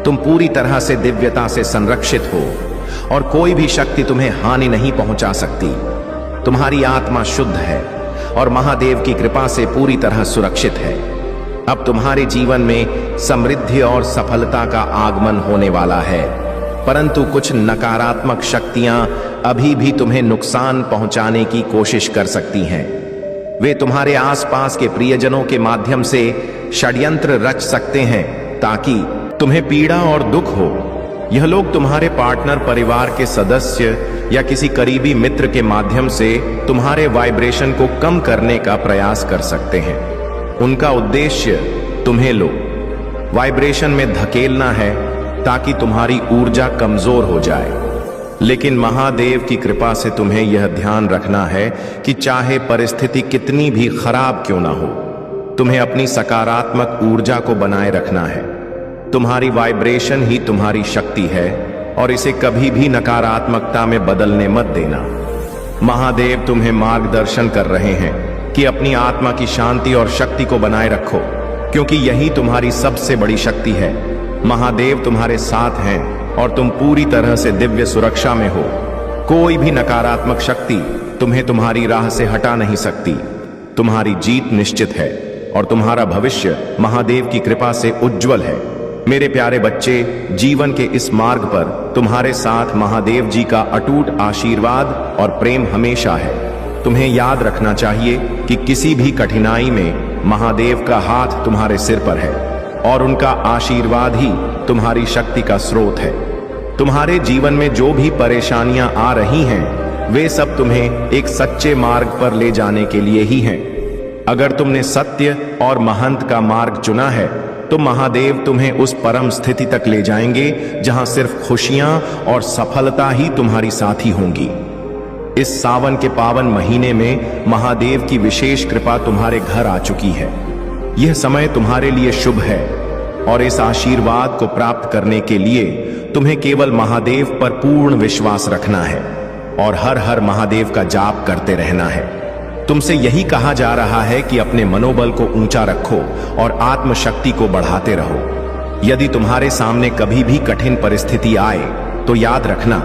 तुम पूरी तरह से दिव्यता से संरक्षित हो और कोई भी शक्ति तुम्हें हानि नहीं पहुंचा सकती। तुम्हारी आत्मा शुद्ध है और महादेव की कृपा से पूरी तरह सुरक्षित है। अब तुम्हारे जीवन में समृद्धि और सफलता का आगमन होने वाला है, परंतु कुछ नकारात्मक शक्तियां अभी भी तुम्हें नुकसान पहुंचाने की कोशिश कर सकती हैं। वे तुम्हारे आसपास के प्रियजनों के माध्यम से षड्यंत्र रच सकते हैं ताकि तुम्हें पीड़ा और दुख हो। यह लोग तुम्हारे पार्टनर, परिवार के सदस्य या किसी करीबी मित्र के माध्यम से तुम्हारे वाइब्रेशन को कम करने का प्रयास कर सकते हैं। उनका उद्देश्य तुम्हें लो वाइब्रेशन में धकेलना है ताकि तुम्हारी ऊर्जा कमजोर हो जाए। लेकिन महादेव की कृपा से तुम्हें यह ध्यान रखना है कि चाहे परिस्थिति कितनी भी खराब क्यों ना हो, तुम्हें अपनी सकारात्मक ऊर्जा को बनाए रखना है। तुम्हारी वाइब्रेशन ही तुम्हारी शक्ति है और इसे कभी भी नकारात्मकता में बदलने मत देना। महादेव तुम्हें मार्गदर्शन कर रहे हैं कि अपनी आत्मा की शांति और शक्ति को बनाए रखो, क्योंकि यही तुम्हारी सबसे बड़ी शक्ति है। महादेव तुम्हारे साथ हैं और तुम पूरी तरह से दिव्य सुरक्षा में हो। कोई भी नकारात्मक शक्ति तुम्हें तुम्हारी राह से हटा नहीं सकती। तुम्हारी जीत निश्चित है और तुम्हारा भविष्य महादेव की कृपा से उज्जवल है। मेरे प्यारे बच्चे, जीवन के इस मार्ग पर तुम्हारे साथ महादेव जी का अटूट आशीर्वाद और प्रेम हमेशा है। तुम्हें याद रखना चाहिए कि किसी भी कठिनाई में महादेव का हाथ तुम्हारे सिर पर है और उनका आशीर्वाद ही तुम्हारी शक्ति का स्रोत है। तुम्हारे जीवन में जो भी परेशानियां आ रही हैं, वे सब तुम्हें एक सच्चे मार्ग पर ले जाने के लिए ही हैं। अगर तुमने सत्य और महंत का मार्ग चुना है, तो महादेव तुम्हें उस परम स्थिति तक ले जाएंगे जहां सिर्फ खुशियां और सफलता ही तुम्हारी साथी होंगी। इस सावन के पावन महीने में महादेव की विशेष कृपा तुम्हारे घर आ चुकी है। यह समय तुम्हारे लिए शुभ है और इस आशीर्वाद को प्राप्त करने के लिए तुम्हें केवल महादेव पर पूर्ण विश्वास रखना है और हर हर महादेव का जाप करते रहना है। तुमसे यही कहा जा रहा है कि अपने मनोबल को ऊंचा रखो और आत्मशक्ति को बढ़ाते रहो। यदि तुम्हारे सामने कभी भी कठिन परिस्थिति आए, तो याद रखना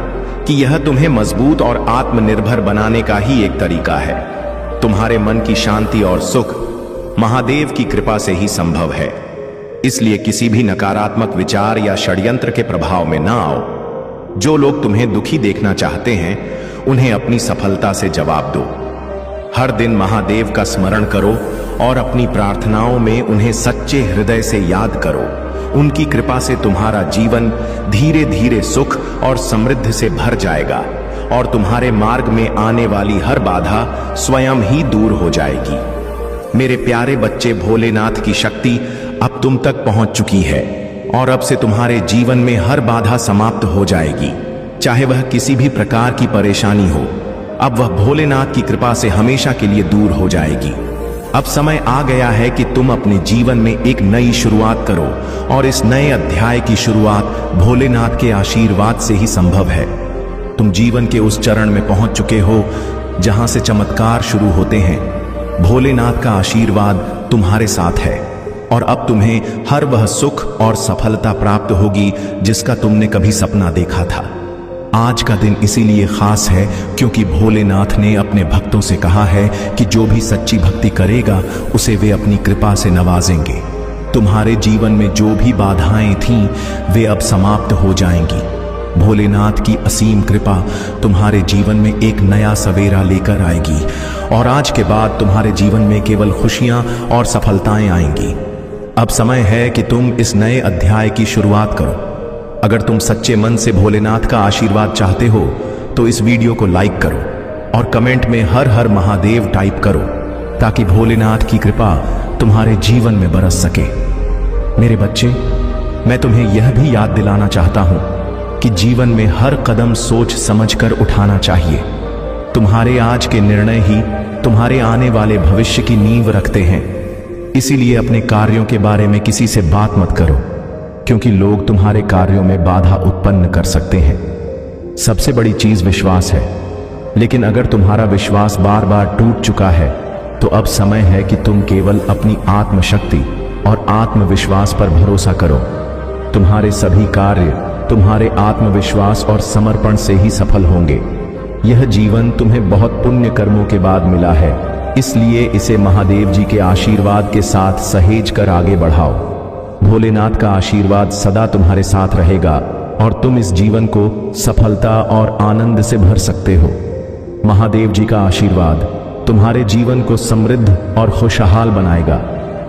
कि यह तुम्हें मजबूत और आत्मनिर्भर बनाने का ही एक तरीका है। तुम्हारे मन की शांति और सुख महादेव की कृपा से ही संभव है। इसलिए किसी भी नकारात्मक विचार या षड्यंत्र के प्रभाव में ना आओ। जो लोग तुम्हें दुखी देखना चाहते हैं, उन्हें अपनी सफलता से जवाब दो। हर दिन महादेव का स्मरण करो और अपनी प्रार्थनाओं में उन्हें सच्चे हृदय से याद करो। उनकी कृपा से तुम्हारा जीवन धीरे धीरे सुख और समृद्धि से भर जाएगा और तुम्हारे मार्ग में आने वाली हर बाधा स्वयं ही दूर हो जाएगी। मेरे प्यारे बच्चे, भोलेनाथ की शक्ति अब तुम तक पहुंच चुकी है और अब से तुम्हारे जीवन में हर बाधा समाप्त हो जाएगी, चाहे वह किसी भी प्रकार की परेशानी हो। अब वह भोलेनाथ की कृपा से हमेशा के लिए दूर हो जाएगी। अब समय आ गया है कि तुम अपने जीवन में एक नई शुरुआत करो और इस नए अध्याय की शुरुआत भोलेनाथ के आशीर्वाद से ही संभव है। तुम जीवन के उस चरण में पहुंच चुके हो जहां से चमत्कार शुरू होते हैं। भोलेनाथ का आशीर्वाद तुम्हारे साथ है और अब तुम्हें हर वह सुख और सफलता प्राप्त होगी जिसका तुमने कभी सपना देखा था। आज का दिन इसीलिए खास है क्योंकि भोलेनाथ ने अपने भक्तों से कहा है कि जो भी सच्ची भक्ति करेगा उसे वे अपनी कृपा से नवाजेंगे। तुम्हारे जीवन में जो भी बाधाएं थीं, वे अब समाप्त हो जाएंगी। भोलेनाथ की असीम कृपा तुम्हारे जीवन में एक नया सवेरा लेकर आएगी और आज के बाद तुम्हारे जीवन में केवल खुशियां और सफलताएं आएंगी। अब समय है कि तुम इस नए अध्याय की शुरुआत करो। अगर तुम सच्चे मन से भोलेनाथ का आशीर्वाद चाहते हो तो इस वीडियो को लाइक करो और कमेंट में हर हर महादेव टाइप करो ताकि भोलेनाथ की कृपा तुम्हारे जीवन में बरस सके। मेरे बच्चे, मैं तुम्हें यह भी याद दिलाना चाहता हूं कि जीवन में हर कदम सोच समझकर उठाना चाहिए। तुम्हारे आज के निर्णय ही तुम्हारे आने वाले भविष्य की नींव रखते हैं। इसीलिए अपने कार्यों के बारे में किसी से बात मत करो, क्योंकि लोग तुम्हारे कार्यों में बाधा उत्पन्न कर सकते हैं। सबसे बड़ी चीज विश्वास है, लेकिन अगर तुम्हारा विश्वास बार बार टूट चुका है तो अब समय है कि तुम केवल अपनी आत्मशक्ति और आत्मविश्वास पर भरोसा करो। तुम्हारे सभी कार्य तुम्हारे आत्मविश्वास और समर्पण से ही सफल होंगे। यह जीवन तुम्हें बहुत पुण्य कर्मों के बाद मिला है, इसलिए इसे महादेव जी के आशीर्वाद के साथ सहेज कर आगे बढ़ाओ। भोलेनाथ का आशीर्वाद सदा तुम्हारे साथ रहेगा और तुम इस जीवन को सफलता और आनंद से भर सकते हो। महादेव जी का आशीर्वाद तुम्हारे जीवन को समृद्ध और खुशहाल बनाएगा।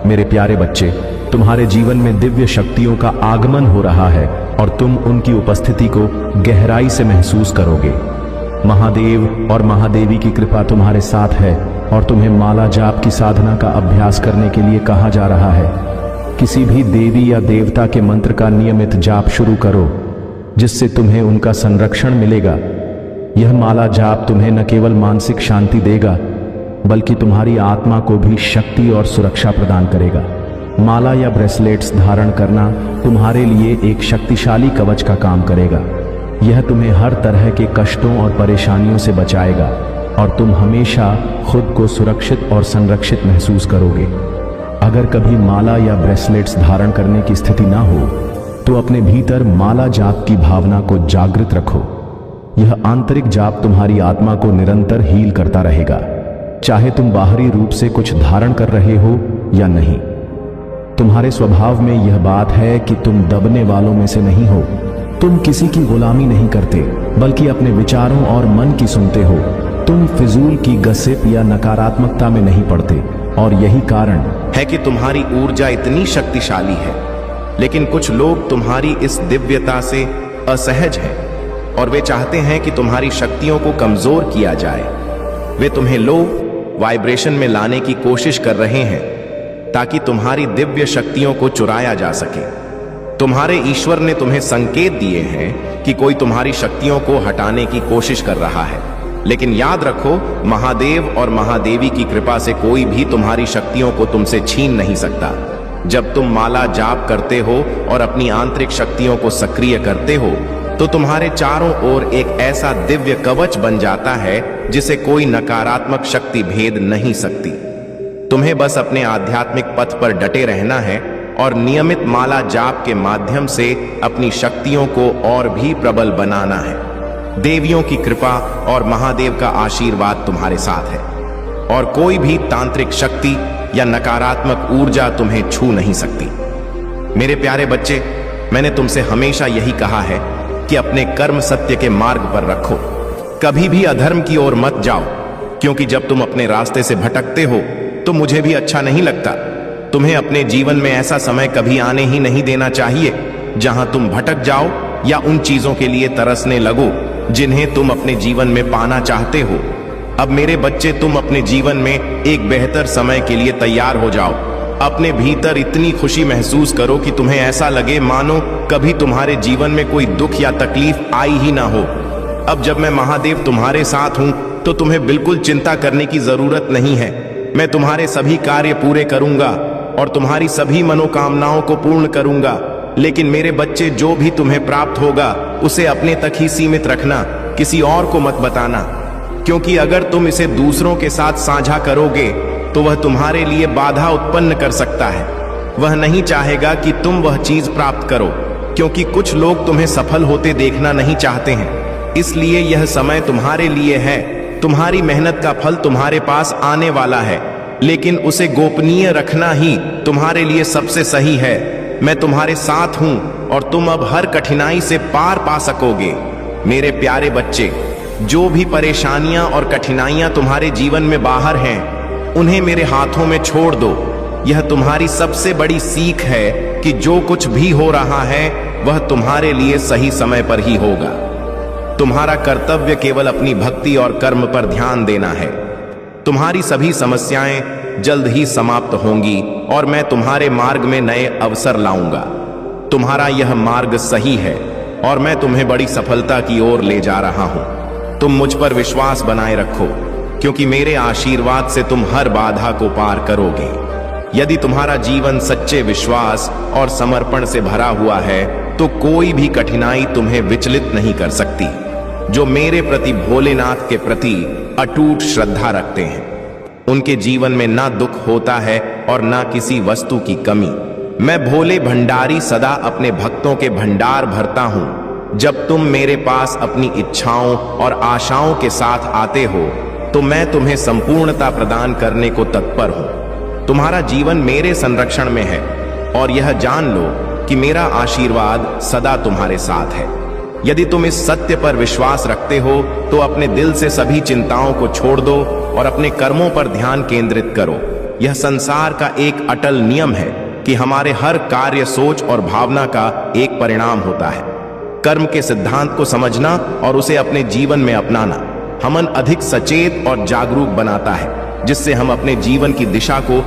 मेरे प्यारे बच्चे, तुम्हारे जीवन में दिव्य शक्तियों का आगमन हो रहा है और तुम उनकी उपस्थिति को गहराई से महसूस करोगे। महादेव और महादेवी की कृपा तुम्हारे साथ है और तुम्हें माला जाप की साधना का अभ्यास करने के लिए कहा जा रहा है। किसी भी देवी या देवता के मंत्र का नियमित जाप शुरू करो, जिससे तुम्हें उनका संरक्षण मिलेगा। यह माला जाप तुम्हें न केवल मानसिक शांति देगा, बल्कि तुम्हारी आत्मा को भी शक्ति और सुरक्षा प्रदान करेगा। माला या ब्रेसलेट्स धारण करना तुम्हारे लिए एक शक्तिशाली कवच का काम करेगा। यह तुम्हें हर तरह के कष्टों और परेशानियों से बचाएगा और तुम हमेशा खुद को सुरक्षित और संरक्षित महसूस करोगे। अगर कभी माला या ब्रेसलेट्स धारण करने की स्थिति ना हो तो अपने भीतर माला जाप की भावना को जागृत रखो। यह आंतरिक जाप तुम्हारी आत्मा को निरंतर हील करता रहेगा, चाहे तुम बाहरी रूप से कुछ धारण कर रहे हो या नहीं। तुम्हारे स्वभाव में यह बात है कि तुम दबने वालों में से नहीं हो। तुम किसी की गुलामी नहीं करते, बल्कि अपने विचारों और मन की सुनते हो। तुम फिजूल की गसिप या नकारात्मकता में नहीं पड़ते और यही कारण है कि तुम्हारी ऊर्जा इतनी शक्तिशाली है। लेकिन कुछ लोग तुम्हारी इस दिव्यता से असहज हैं और वे चाहते हैं कि तुम्हारी शक्तियों को कमजोर किया जाए। वे तुम्हें लो वाइब्रेशन में लाने की कोशिश कर रहे हैं ताकि तुम्हारी दिव्य शक्तियों को चुराया जा सके। तुम्हारे ईश्वर ने तुम्हें संकेत दिए हैं कि कोई तुम्हारी शक्तियों को हटाने की कोशिश कर रहा है, लेकिन याद रखो, महादेव और महादेवी की कृपा से कोई भी तुम्हारी शक्तियों को तुमसे छीन नहीं सकता। जब तुम माला जाप करते हो और अपनी आंतरिक शक्तियों को सक्रिय करते हो तो तुम्हारे चारों ओर एक ऐसा दिव्य कवच बन जाता है जिसे कोई नकारात्मक शक्ति भेद नहीं सकती। तुम्हें बस अपने आध्यात्मिक पथ पर डटे रहना है और नियमित माला जाप के माध्यम से अपनी शक्तियों को और भी प्रबल बनाना है। देवियों की कृपा और महादेव का आशीर्वाद तुम्हारे साथ है और कोई भी तांत्रिक शक्ति या नकारात्मक ऊर्जा तुम्हें छू नहीं सकती। मेरे प्यारे बच्चे, मैंने तुमसे हमेशा यही कहा है कि अपने कर्म सत्य के मार्ग पर रखो। कभी भी अधर्म की ओर मत जाओ, क्योंकि जब तुम अपने रास्ते से भटकते हो तो मुझे भी अच्छा नहीं लगता। तुम्हें अपने जीवन में ऐसा समय कभी आने ही नहीं देना चाहिए जहां तुम भटक जाओ या उन चीजों के लिए तरसने लगो जिन्हें तुम अपने जीवन में पाना चाहते हो। अब मेरे बच्चे, तुम अपने जीवन में एक बेहतर समय के लिए तैयार हो जाओ। अपने भीतर इतनी खुशी महसूस करो कि तुम्हें ऐसा लगे मानो कभी तुम्हारे जीवन में कोई दुख या तकलीफ आई ही ना हो। अब जब मैं महादेव तुम्हारे साथ हूं तो तुम्हें बिल्कुल चिंता करने की जरूरत नहीं है। मैं तुम्हारे सभी कार्य पूरे करूंगा और तुम्हारी सभी मनोकामनाओं को पूर्ण करूंगा। लेकिन मेरे बच्चे, जो भी तुम्हें प्राप्त होगा उसे अपने तक ही सीमित रखना, किसी और को मत बताना, क्योंकि अगर तुम इसे दूसरों के साथ साझा करोगे तो वह तुम्हारे लिए बाधा उत्पन्न कर सकता है। वह नहीं चाहेगा कि तुम वह चीज प्राप्त करो, क्योंकि कुछ लोग तुम्हें सफल होते देखना नहीं चाहते हैं। इसलिए यह समय तुम्हारे लिए है। तुम्हारी मेहनत का फल तुम्हारे पास आने वाला है, लेकिन उसे गोपनीय रखना ही तुम्हारे लिए सबसे सही है। मैं तुम्हारे साथ हूं और तुम अब हर कठिनाई से पार पा सकोगे। मेरे प्यारे बच्चे, जो भी परेशानियां और कठिनाइयां तुम्हारे जीवन में बाहर हैं, उन्हें मेरे हाथों में छोड़ दो। यह तुम्हारी सबसे बड़ी सीख है कि जो कुछ भी हो रहा है वह तुम्हारे लिए सही समय पर ही होगा। तुम्हारा कर्तव्य केवल अपनी भक्ति और कर्म पर ध्यान देना है। तुम्हारी सभी समस्याएं जल्द ही समाप्त होंगी और मैं तुम्हारे मार्ग में नए अवसर लाऊंगा। तुम्हारा यह मार्ग सही है और मैं तुम्हें बड़ी सफलता की ओर ले जा रहा हूं। तुम मुझ पर विश्वास बनाए रखो, क्योंकि मेरे आशीर्वाद से तुम हर बाधा को पार करोगे। यदि तुम्हारा जीवन सच्चे विश्वास और समर्पण से भरा हुआ है तो कोई भी कठिनाई तुम्हें विचलित नहीं कर सकती। जो मेरे प्रति भोलेनाथ के प्रति अटूट श्रद्धा रखते हैं, उनके जीवन में ना दुख होता है और ना किसी वस्तु की कमी। मैं भोले भंडारी सदा अपने भक्तों के भंडार भरता हूं। जब तुम मेरे पास अपनी इच्छाओं और आशाओं के साथ आते हो तो मैं तुम्हें संपूर्णता प्रदान करने को तत्पर हूं। तुम्हारा जीवन मेरे संरक्षण में है और यह जान लो कि मेरा आशीर्वाद सदा तुम्हारे साथ है। यदि तुम इस सत्य पर विश्वास रखते हो तो अपने दिल से सभी चिंताओं को छोड़ दो और अपने कर्मों पर ध्यान केंद्रित करो। यह संसार का एक अटल नियम है कि हमारे हर कार्य सोच और भावना का एक परिणाम होता है। कर्म के सिद्धांत को समझना और उसे अपने जीवन में अपनाना हमें अधिक सचेत और जागरूक बनाता है, जिससे हम अपने जीवन की दिशा को